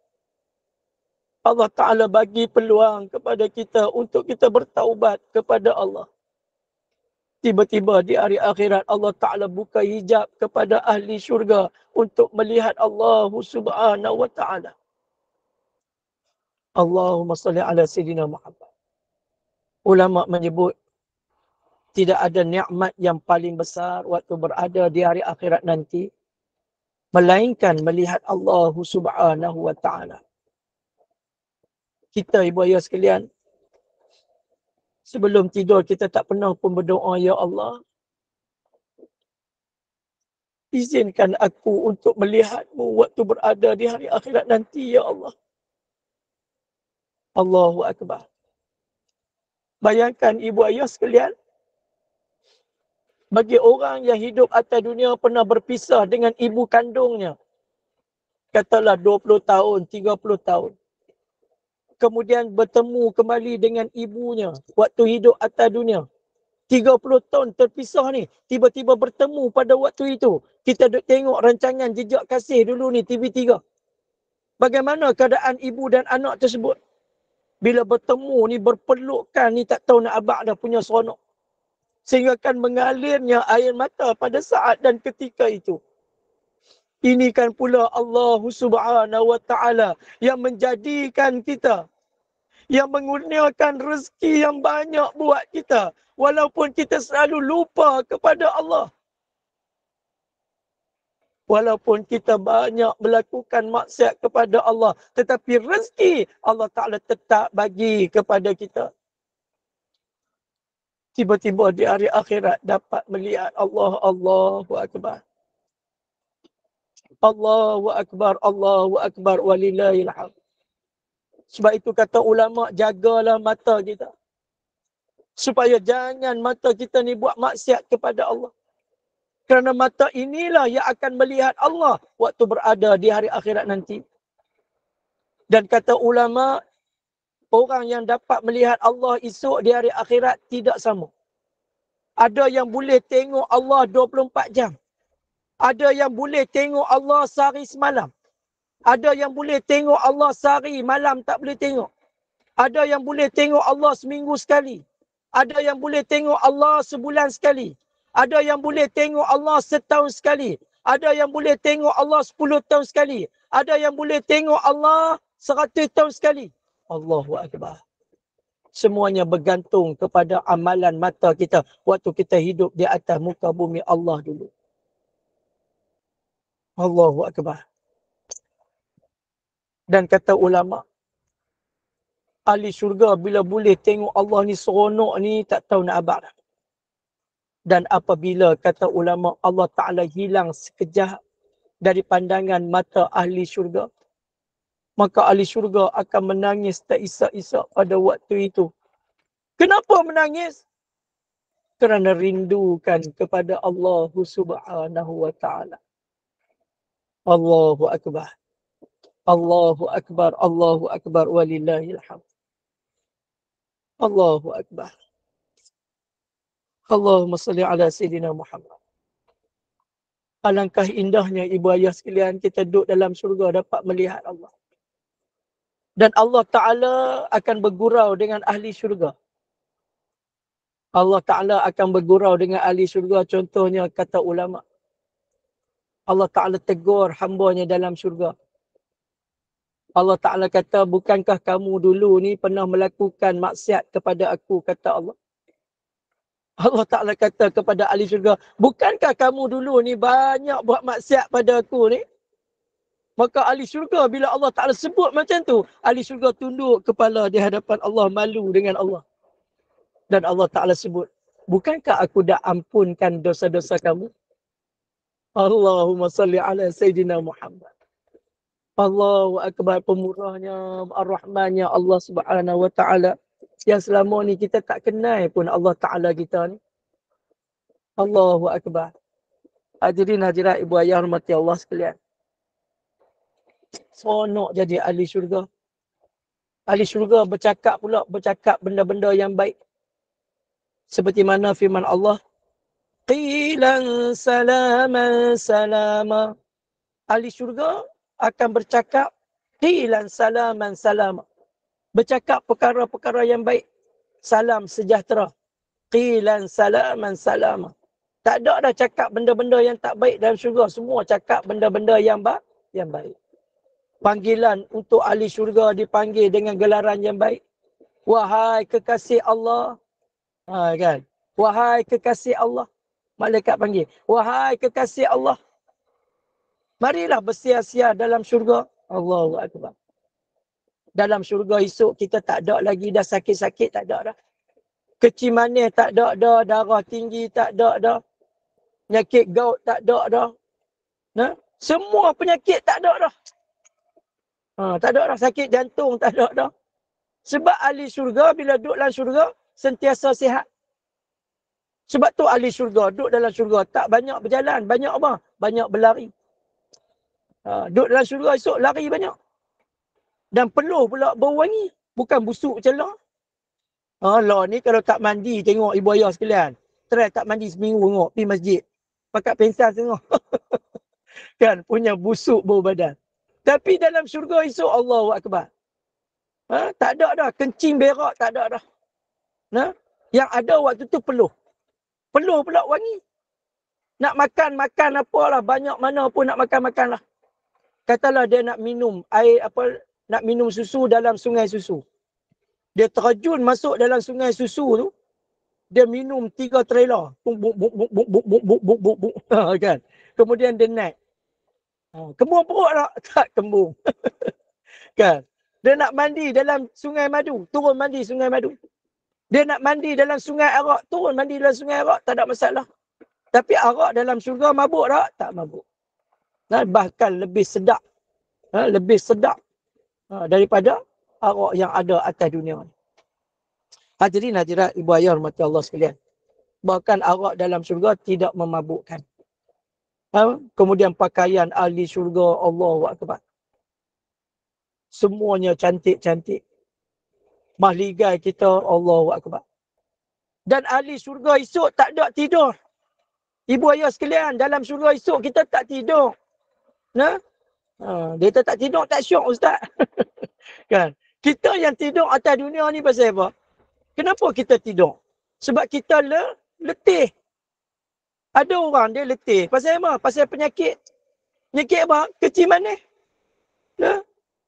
Allah Ta'ala bagi peluang kepada kita untuk kita bertaubat kepada Allah. Tiba-tiba di hari akhirat Allah Ta'ala buka hijab kepada ahli syurga untuk melihat Allah Subhanahu wa ta'ala. Allahumma salli ala Sayyidina Muhammad. Ulama menyebut tidak ada nikmat yang paling besar waktu berada di hari akhirat nanti melainkan melihat Allah Subhanahu wa taala. Kita ibu ayah sekalian, sebelum tidur kita tak pernah pun berdoa, ya Allah, izinkan aku untuk melihatmu waktu berada di hari akhirat nanti, ya Allah. Allahu Akbar. Bayangkan ibu ayah sekalian, bagi orang yang hidup atas dunia pernah berpisah dengan ibu kandungnya, katalah 20 tahun, 30 tahun. Kemudian bertemu kembali dengan ibunya waktu hidup atas dunia. 30 tahun terpisah ni, tiba-tiba bertemu pada waktu itu. Kita duk tengok rancangan Jejak Kasih dulu ni, TV3. Bagaimana keadaan ibu dan anak tersebut? Bila bertemu ni, berpelukan ni, tak tahu nak abang dah punya seronok. Sehingga kan mengalirnya air mata pada saat dan ketika itu. Ini kan pula Allah Subhanahu wa taala yang menjadikan kita, yang mengurniakan rezeki yang banyak buat kita, walaupun kita selalu lupa kepada Allah. Walaupun kita banyak melakukan maksiat kepada Allah, tetapi rezeki Allah Ta'ala tetap bagi kepada kita. Tiba-tiba di hari akhirat dapat melihat Allah. Allahu Akbar. Allahu Akbar, Allahu Akbar, walillahil hamd. Sebab itu kata ulama, jagalah mata kita. Supaya jangan mata kita ni buat maksiat kepada Allah. Kerana mata inilah yang akan melihat Allah waktu berada di hari akhirat nanti. Dan kata ulama, orang yang dapat melihat Allah esok di hari akhirat tidak sama. Ada yang boleh tengok Allah 24 jam. Ada yang boleh tengok Allah sehari semalam. Ada yang boleh tengok Allah sehari malam tak boleh tengok. Ada yang boleh tengok Allah seminggu sekali. Ada yang boleh tengok Allah sebulan sekali. Ada yang boleh tengok Allah setahun sekali. Ada yang boleh tengok Allah 10 tahun sekali. Ada yang boleh tengok Allah 100 tahun sekali. Allahu Akbar. Semuanya bergantung kepada amalan mata kita waktu kita hidup di atas muka bumi Allah dulu. Allahu Akbar. Dan kata ulama, ahli syurga bila boleh tengok Allah ni seronok ni, tak tahu nak abang. Dan apabila kata ulama Allah Ta'ala hilang sekejap dari pandangan mata ahli syurga, maka ahli syurga akan menangis tak isak-isak pada waktu itu. Kenapa menangis? Kerana rindukan kepada Allah Subhanahu wa Ta'ala. Allahu Akbar. Allahu Akbar. Allahu Akbar. Walillahil hamd. Allahu Akbar. Allahumma salli ala Sayyidina Muhammad. Alangkah indahnya ibu ayah sekalian, kita duduk dalam syurga dapat melihat Allah. Dan Allah Ta'ala akan bergurau dengan ahli syurga. Allah Ta'ala akan bergurau dengan ahli syurga. Contohnya kata ulama, Allah Ta'ala tegur hambanya dalam syurga. Allah Ta'ala kata, bukankah kamu dulu ni pernah melakukan maksiat kepada aku, kata Allah. Allah Ta'ala kata kepada ahli syurga, bukankah kamu dulu ni banyak buat maksiat pada aku ni? Maka ahli syurga bila Allah Ta'ala sebut macam tu, ahli syurga tunduk kepala di hadapan Allah, malu dengan Allah. Dan Allah Ta'ala sebut, bukankah aku dah ampunkan dosa-dosa kamu? Allahumma salli ala Sayyidina Muhammad. Allahu Akbar, pemurahnya, ar-Rahmannya Allah Subhanahu wa Ta'ala. Yang selama ni kita tak kenal pun Allah Ta'ala kita ni. Allahu Akbar. Hadirin hadirat ibu ayah hormati Allah sekalian. Seronok jadi ahli syurga. Ahli syurga bercakap benda-benda yang baik. Seperti mana firman Allah, qilan salaman salama. Ahli syurga akan bercakap qilan salaman salama. Bercakap perkara-perkara yang baik. Salam sejahtera. Qilan salaman salama. Tak ada dah cakap benda-benda yang tak baik dalam syurga. Semua cakap benda-benda yang baik. Panggilan untuk ahli syurga dipanggil dengan gelaran yang baik. Wahai kekasih Allah. Kan? Wahai kekasih Allah. Malaikat panggil. Wahai kekasih Allah. Marilah bersia-sia dalam syurga. Allahu Akbar. Dalam syurga esok kita tak ada lagi dah sakit-sakit, tak ada dah. Kecil manis tak ada dah. Darah tinggi tak ada dah. Penyakit gout tak ada dah. Nah, semua penyakit tak ada dah. Tak ada dah. Sakit jantung tak ada dah. Sebab ahli syurga bila duduk dalam syurga sentiasa sihat. Sebab tu ahli syurga duduk dalam syurga tak banyak berjalan. Banyak apa? Banyak berlari. Duduk dalam syurga esok lari banyak. Dan peluh pula bau wangi. Bukan busuk macam lah. Lah ni kalau tak mandi tengok ibu ayah sekalian. Try tak mandi seminggu tengok. Pergi masjid. Pakai pensel tengok. Kan punya busuk bau badan. Tapi dalam syurga esok Allahu Akbar. Tak ada dah. Kencing berak tak ada dah. Yang ada waktu tu peluh. Peluh pula wangi. Nak makan apalah. Banyak mana pun nak makan lah. Katalah dia nak minum air nak minum susu dalam sungai susu. Dia terjun masuk dalam sungai susu tu. Dia minum 3 trailer. Buk. Kan? Kemudian dia naik. Kembung perut tak? Tak kembung. Kan? Dia nak mandi dalam sungai madu. Turun mandi sungai madu. Dia nak mandi dalam sungai arak. Turun mandi dalam sungai arak. Tak ada masalah. Tapi arak dalam syurga mabuk tak? Tak mabuk. Bahkan lebih sedap. Lebih sedap daripada arak yang ada atas dunia. Hadirin hadirat ibu ayah hormati Allah sekalian. Bahkan arak dalam syurga tidak memabukkan. Kemudian pakaian ahli syurga, Allahu Akbar. Semuanya cantik-cantik. Mahligai kita, Allahu Akbar. Dan ahli syurga esok tak ada tidur. Ibu ayah sekalian, dalam syurga esok kita tak tidur. Dia tak tidur, tak syok ustaz. Kan? Kita yang tidur atas dunia ni pasal apa? Kenapa kita tidur? Sebab kita letih. Ada orang dia letih. Pasal apa? Pasal penyakit. Penyakit apa? Kecil manis.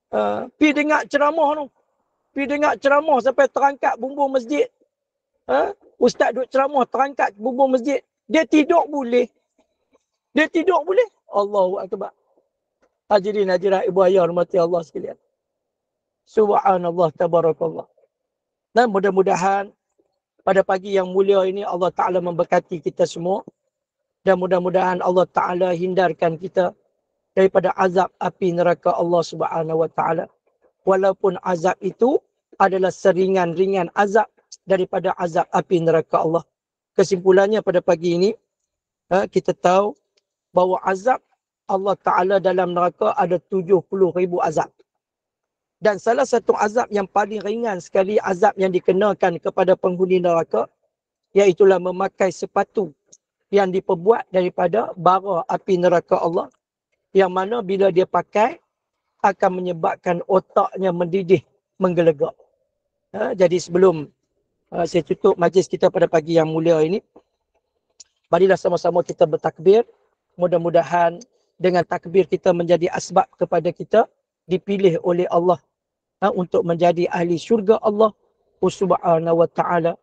Pergi dengar ceramah tu. Pergi dengar ceramah sampai terangkat bumbung masjid. Ustaz duduk ceramah terangkat bumbung masjid. Dia tidur boleh. Dia tidur boleh. Allahu Akbar. Hadirin hadirat ibu ayah hormati Allah sekalian. Subhanallah tabarakallah. Dan mudah-mudahan pada pagi yang mulia ini Allah Ta'ala memberkati kita semua. Dan mudah-mudahan Allah Ta'ala hindarkan kita daripada azab api neraka Allah Subhanahu Wa Ta'ala. Walaupun azab itu adalah seringan-ringan azab daripada azab api neraka Allah. Kesimpulannya pada pagi ini, kita tahu bahawa azab Allah Ta'ala dalam neraka ada 70,000 azab. Dan salah satu azab yang paling ringan sekali azab yang dikenakan kepada penghuni neraka, iaitulah memakai sepatu yang diperbuat daripada bara api neraka Allah, yang mana bila dia pakai akan menyebabkan otaknya mendidih, menggelegak. Jadi sebelum saya tutup majlis kita pada pagi yang mulia ini, marilah sama-sama kita bertakbir. Mudah-mudahan dengan takbir kita menjadi asbab kepada kita dipilih oleh Allah untuk menjadi ahli syurga Allah Subhanahu Wa Ta'ala,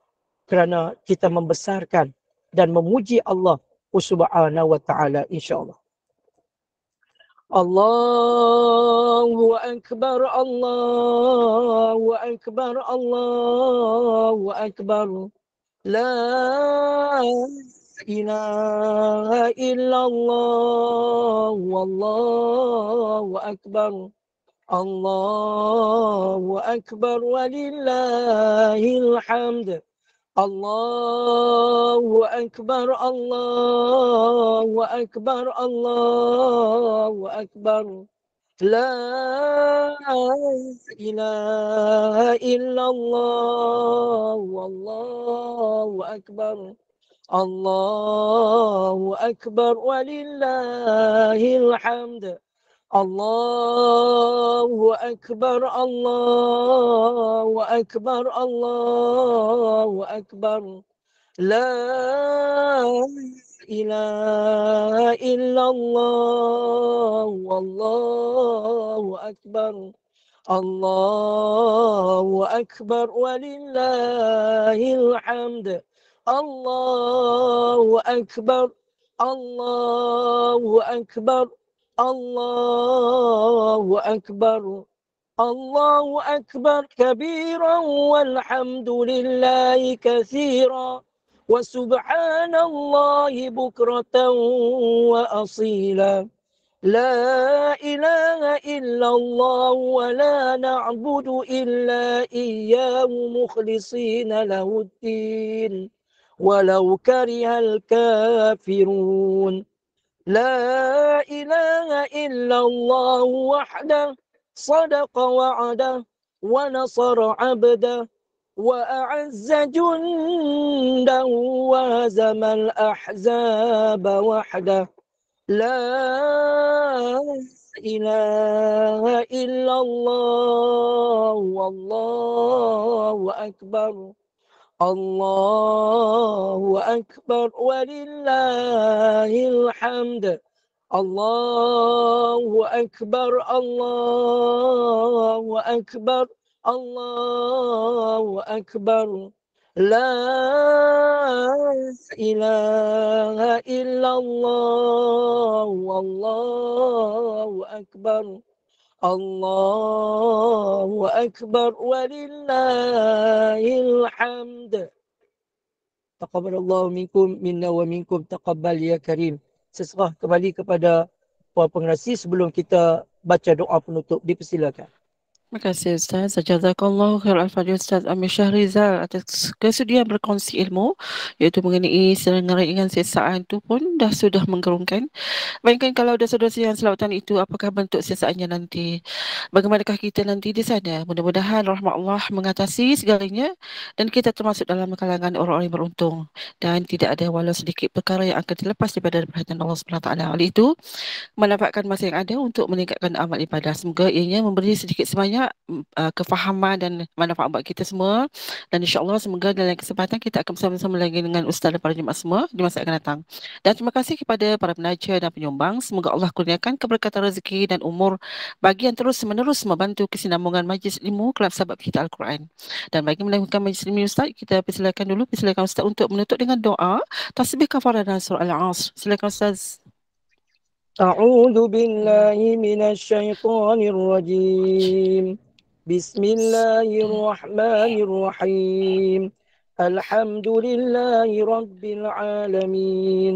kerana kita membesarkan dan memuji Allah Subhanahu Wa Ta'ala, insya-Allah. Allahu Akbar, Allahu Akbar, Allahu Akbar. La ilaha illallah, wallahu akbar. Allahu Akbar walillahil hamd. Allahu Akbar, Allahu Akbar, Allahu Akbar. La ilaha illallah, wallahu akbar. Allahu Akbar walillahil hamd. Allahu Akbar, Allahu Akbar, Allahu Akbar. La ilaha illallah, wallahu akbar. الله أكبر ولله الحمد. الله أكبر. الله أكبر. الله أكبر. الله أكبر كبيرا والحمد لله كثيرا وسبحان الله بكرة وأصيلا. لا إله إلا الله ولا نعبد إلا إياه مخلصين له الدين ولو كره الكافرون. لا إله إلا الله وحده صدق وعده ونصر عبده وأعز جنده وهزم الأحزاب وحده. لا إله إلا الله والله أكبر. الله أكبر ولله الحمد. الله أكبر. الله أكبر. الله أكبر. لا إله إلا الله والله أكبر. الله أكبر ولله الحمد. Taqabbalallahu minkum minna wa minkum taqabbal ya karim. Seserah kembali kepada para pengerasi sebelum kita baca doa penutup. Dipersilakan. Terima kasih Ustaz. Jazakallahu khair al-fadhil Ustaz Amir Syahrizal atas kesudian berkongsi ilmu iaitu mengenai ringan siasaan itu pun sudah menggerumkan. Bayangkan kalau ada saudara yang selawatan itu, apakah bentuk siasaannya nanti? Bagaimanakah kita nanti di sana? Mudah-mudahan rahmat Allah mengatasi segalanya dan kita termasuk dalam kalangan orang-orang yang beruntung dan tidak ada walau sedikit perkara yang akan terlepas daripada perhatian Allah SWT. Oleh itu, menampakkan masa yang ada untuk meningkatkan amal ibadah. Semoga ianya memberi sedikit sebanyak kefahaman dan manfaat buat kita semua. Dan insya-Allah semoga dalam kesempatan kita akan bersama-sama lagi dengan Ustaz dan para jemaah semua di masa akan datang. Dan terima kasih kepada para penaja dan penyumbang. Semoga Allah kurniakan keberkatan rezeki dan umur bagi yang terus-menerus membantu kesinambungan majlis ilmu Kelab Sahabat Kita Al-Quran. Dan bagi melanjutkan majlis ilmu Ustaz, kita persilakan Ustaz untuk menutup dengan doa tasbih kafarah dan surah Al-Asr. Silakan Ustaz. أعوذ بالله من الشيطان الرجيم. بسم الله الرحمن الرحيم. الحمد لله رب العالمين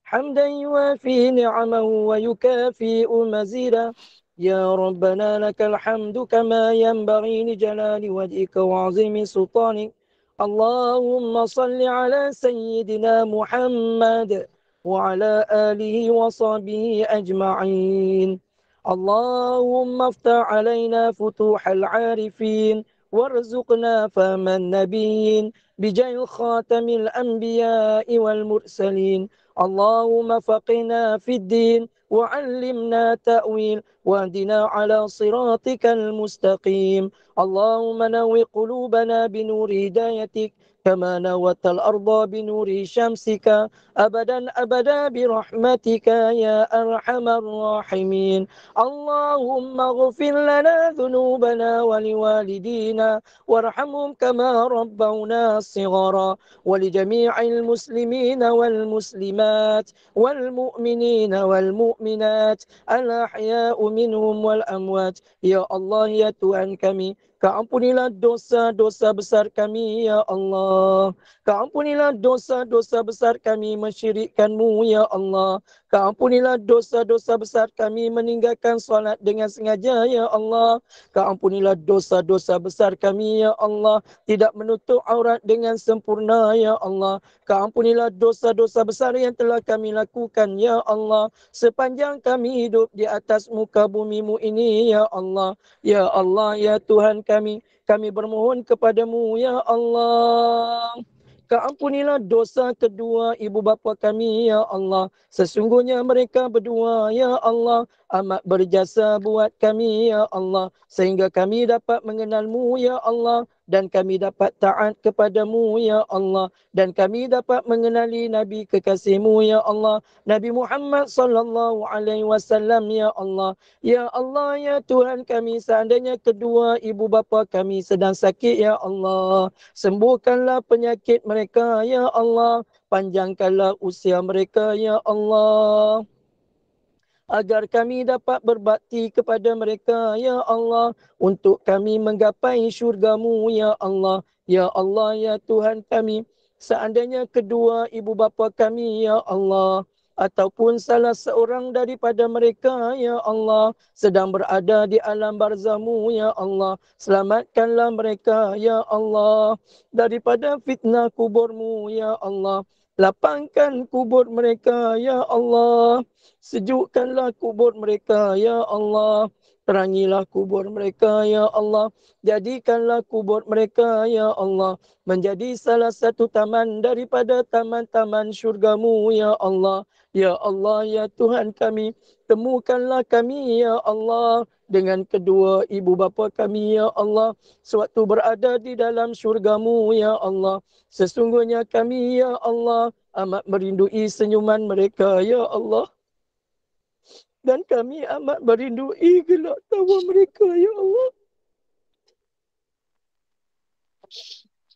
حمدا يوافي نعمه ويكافئ مزيدا. يا ربنا لك الحمد كما ينبغي لجلال وجهك وعظيم سلطانك. اللهم صل على سيدنا محمد وعلى آله وصحبه أجمعين. اللهم افتح علينا فتوح العارفين وارزقنا فهم النبيين بجاه خاتم الأنبياء والمرسلين. اللهم فقنا في الدين وعلمنا تأويل واهدنا على صراطك المستقيم. اللهم نور قلوبنا بنور هدايتك كما نورت الأرض بنور شمسك أبدا أبدا برحمتك يا أرحم الراحمين. اللهم اغفر لنا ذنوبنا ولوالدينا وارحمهم كما ربونا صغارا ولجميع المسلمين والمسلمات والمؤمنين والمؤمنات الأحياء منهم والأموات. Ya Allah, ya Tuhan kami, keampunilah dosa-dosa besar kami ya Allah. Keampunilah dosa-dosa besar kami mensyirikkan-Mu ya Allah. Keampunilah dosa-dosa besar kami meninggalkan solat dengan sengaja ya Allah. Keampunilah dosa-dosa besar kami ya Allah, tidak menutup aurat dengan sempurna ya Allah. Keampunilah dosa-dosa besar yang telah kami lakukan ya Allah sepanjang kami hidup di atas muka bumi-Mu ini ya Allah. Ya Allah, ya Tuhan kami bermohon kepadamu ya Allah. Keampunilah dosa kedua ibu bapa kami ya Allah. Sesungguhnya mereka berdua ya Allah amat berjasa buat kami ya Allah, sehingga kami dapat mengenalmu ya Allah, dan kami dapat taat kepadamu ya Allah, dan kami dapat mengenali Nabi kekasihmu ya Allah, Nabi Muhammad sallallahu alaihi wasallam ya Allah. Ya Allah ya Tuhan kami, seandainya kedua ibu bapa kami sedang sakit ya Allah, sembuhkanlah penyakit mereka ya Allah, panjangkanlah usia mereka ya Allah, agar kami dapat berbakti kepada mereka ya Allah, untuk kami menggapai syurga-Mu ya Allah. Ya Allah ya Tuhan kami, seandainya kedua ibu bapa kami ya Allah, ataupun salah seorang daripada mereka ya Allah sedang berada di alam barzah-Mu ya Allah, selamatkanlah mereka ya Allah daripada fitnah kubur-Mu ya Allah. Lapangkan kubur mereka ya Allah, sejukkanlah kubur mereka ya Allah, terangilah kubur mereka ya Allah, jadikanlah kubur mereka ya Allah menjadi salah satu taman daripada taman-taman syurga-Mu ya Allah. Ya Allah ya Tuhan kami, temukanlah kami ya Allah dengan kedua ibu bapa kami ya Allah, sewaktu berada di dalam syurga-Mu ya Allah. Sesungguhnya kami ya Allah amat merindui senyuman mereka ya Allah, dan kami amat merindui gelak tawa mereka ya Allah.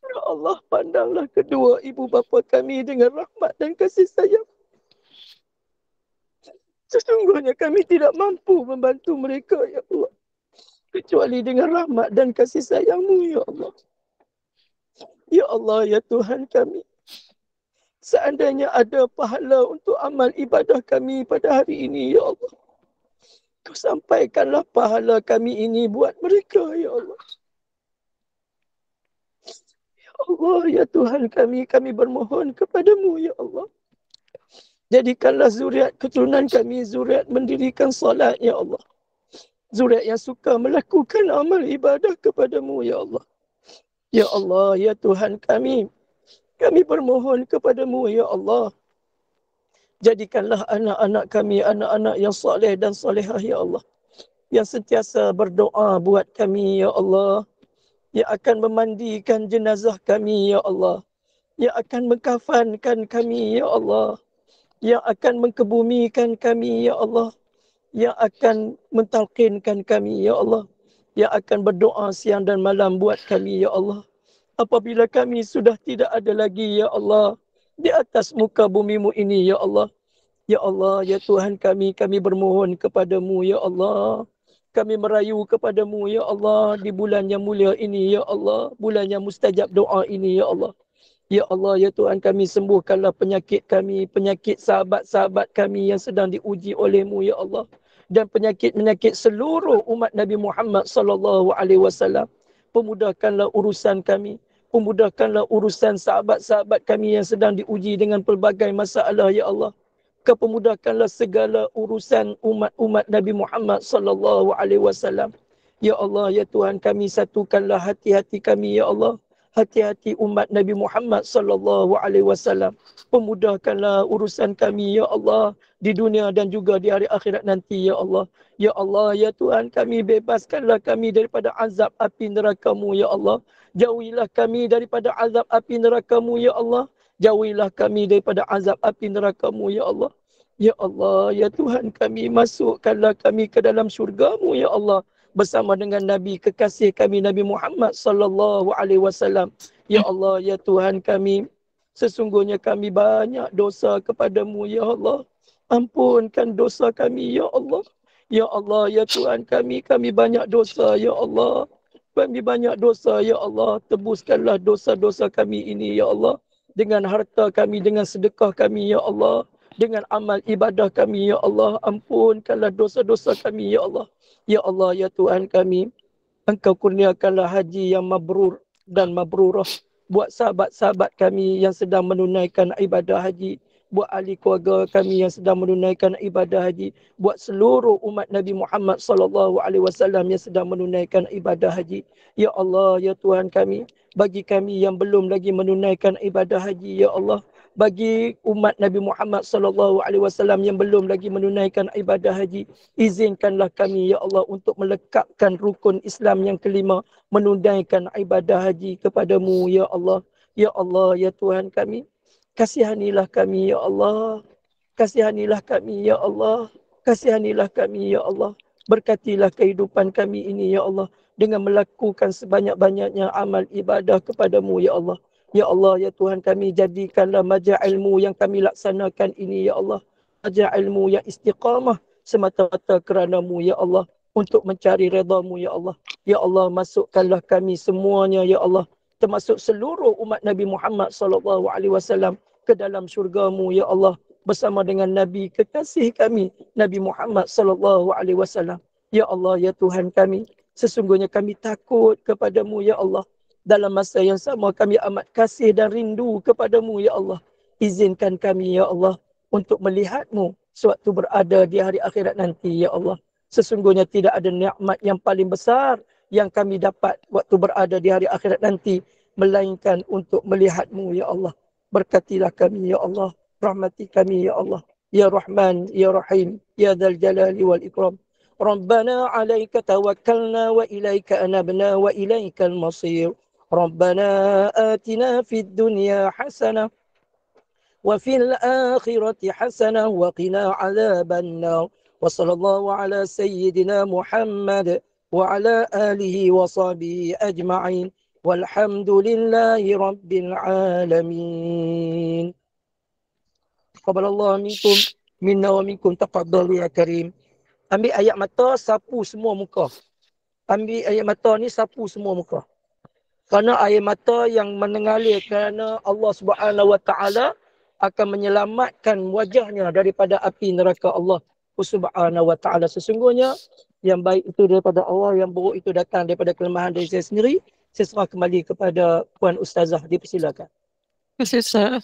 Ya Allah, pandanglah kedua ibu bapa kami dengan rahmat dan kasih sayang. Sesungguhnya kami tidak mampu membantu mereka ya Allah, kecuali dengan rahmat dan kasih sayang-Mu ya Allah. Ya Allah ya Tuhan kami, seandainya ada pahala untuk amal ibadah kami pada hari ini ya Allah, Kau sampaikanlah pahala kami ini buat mereka ya Allah. Ya Allah ya Tuhan kami, kami bermohon kepadamu ya Allah, jadikanlah zuriat keturunan kami zuriat mendirikan salat ya Allah, zuriat yang suka melakukan amal ibadah kepadamu ya Allah. Ya Allah ya Tuhan kami bermohon kepadamu ya Allah, jadikanlah anak-anak kami anak-anak yang soleh dan solehah ya Allah, yang sentiasa berdoa buat kami ya Allah, yang akan memandikan jenazah kami ya Allah, yang akan mengkafankan kami ya Allah, yang akan mengkebumikan kami ya Allah, yang akan mentalqinkan kami ya Allah, yang akan berdoa siang dan malam buat kami ya Allah. Apabila kami sudah tidak ada lagi ya Allah di atas muka bumi-Mu ini ya Allah. Ya Allah ya Tuhan kami bermohon kepadamu ya Allah, kami merayu kepadamu ya Allah di bulan yang mulia ini ya Allah, bulan yang mustajab doa ini ya Allah. Ya Allah ya Tuhan kami, sembuhkanlah penyakit kami, penyakit sahabat-sahabat kami yang sedang diuji oleh-Mu ya Allah, dan penyakit-penyakit seluruh umat Nabi Muhammad sallallahu alaihi wasallam. Pemudahkanlah urusan kami, pemudahkanlah urusan sahabat-sahabat kami yang sedang diuji dengan pelbagai masalah ya Allah. Kau pemudahkanlah segala urusan umat-umat Nabi Muhammad sallallahu alaihi wasallam. Ya Allah ya Tuhan kami, satukanlah hati-hati kami ya Allah, hati-hati umat Nabi Muhammad sallallahu alaihi wasallam. Pemudahkanlah urusan kami ya Allah di dunia dan juga di hari akhirat nanti ya Allah. Ya Allah ya Tuhan kami, bebaskanlah kami daripada azab api neraka-Mu ya Allah. Jauhilah kami daripada azab api neraka-Mu ya Allah. Jauhilah kami daripada azab api neraka-Mu ya Allah. Ya Allah ya Tuhan kami, masukkanlah kami ke dalam syurga-Mu ya Allah, bersama dengan Nabi kekasih kami Nabi Muhammad sallallahu alaihi wasallam. Ya Allah ya Tuhan kami, sesungguhnya kami banyak dosa kepadamu ya Allah. Ampunkan dosa kami ya Allah. Ya Allah ya Tuhan kami banyak dosa ya Allah. Kami banyak dosa ya Allah. Tebuskanlah dosa-dosa kami ini ya Allah, dengan harta kami, dengan sedekah kami ya Allah, dengan amal ibadah kami ya Allah. Ampunkanlah dosa-dosa kami ya Allah. Ya Allah ya Tuhan kami, Engkau kurniakanlah haji yang mabrur dan mabrurah buat sahabat-sahabat kami yang sedang menunaikan ibadah haji, buat ahli keluarga kami yang sedang menunaikan ibadah haji, buat seluruh umat Nabi Muhammad sallallahu alaihi wasallam yang sedang menunaikan ibadah haji. Ya Allah ya Tuhan kami, bagi kami yang belum lagi menunaikan ibadah haji ya Allah, bagi umat Nabi Muhammad sallallahu alaihi wasallam yang belum lagi menunaikan ibadah haji, izinkanlah kami ya Allah untuk melekatkan rukun Islam yang kelima, menunaikan ibadah haji kepadamu ya Allah. Ya Allah, ya Tuhan kami, kasihanilah kami ya Allah. Kasihanilah kami ya Allah. Kasihanilah kami ya Allah. Berkatilah kehidupan kami ini ya Allah dengan melakukan sebanyak-banyaknya amal ibadah kepadamu ya Allah. Ya Allah, ya Tuhan kami, jadikanlah majlis ilmu yang kami laksanakan ini, ya Allah. Majlis ilmu yang istiqamah semata-mata kerana-Mu, ya Allah. Untuk mencari redha-Mu, ya Allah. Ya Allah, masukkanlah kami semuanya, ya Allah. Termasuk seluruh umat Nabi Muhammad SAW ke dalam syurga-Mu, ya Allah. Bersama dengan Nabi kekasih kami, Nabi Muhammad SAW. Ya Allah, ya Tuhan kami, sesungguhnya kami takut kepadamu, ya Allah. Dalam masa yang sama kami amat kasih dan rindu kepadamu ya Allah. Izinkan kami ya Allah untuk melihatmu sewaktu berada di hari akhirat nanti ya Allah. Sesungguhnya tidak ada nikmat yang paling besar yang kami dapat waktu berada di hari akhirat nanti melainkan untuk melihatmu ya Allah. Berkatilah kami ya Allah. Rahmati kami ya Allah. Ya Rahman, Ya Rahim, Ya Dzal Jalali wal Ikram. Rabbana 'alaika tawakkalna wa ilaika anabna wa ilaikal masir. ربنا آتنا في الدنيا حسنة وفي الآخرة حسنة وقنا عذاب النار وصلى الله على سيدنا محمد وعلى آله وصحبه أجمعين والحمد لله رب العالمين. تقبل الله منكم منا ومنكم تقبل يا كريم. Ambil ayat mata, sapu semua muka. Ambil ayat mata ni, sapu semua muka. Kerana air mata yang mengalir kerana Allah Subhanahu Wa Taala akan menyelamatkan wajahnya daripada api neraka Allah Subhanahu Wa Taala. Sesungguhnya yang baik itu daripada Allah, yang buruk itu datang daripada kelemahan dari saya sendiri. Saya serah kembali kepada Puan Ustazah. Dipersilakan. Terima kasih Ustaz.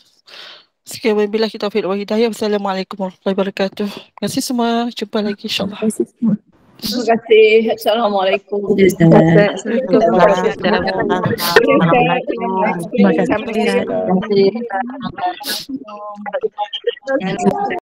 Sekian wabillahi taufiq wal hidayah. Wassalamualaikum warahmatullahi wabarakatuh. Terima kasih semua. Jumpa lagi insya-Allah. Terima kasih. Assalamualaikum. Assalamualaikum. Terima kasih.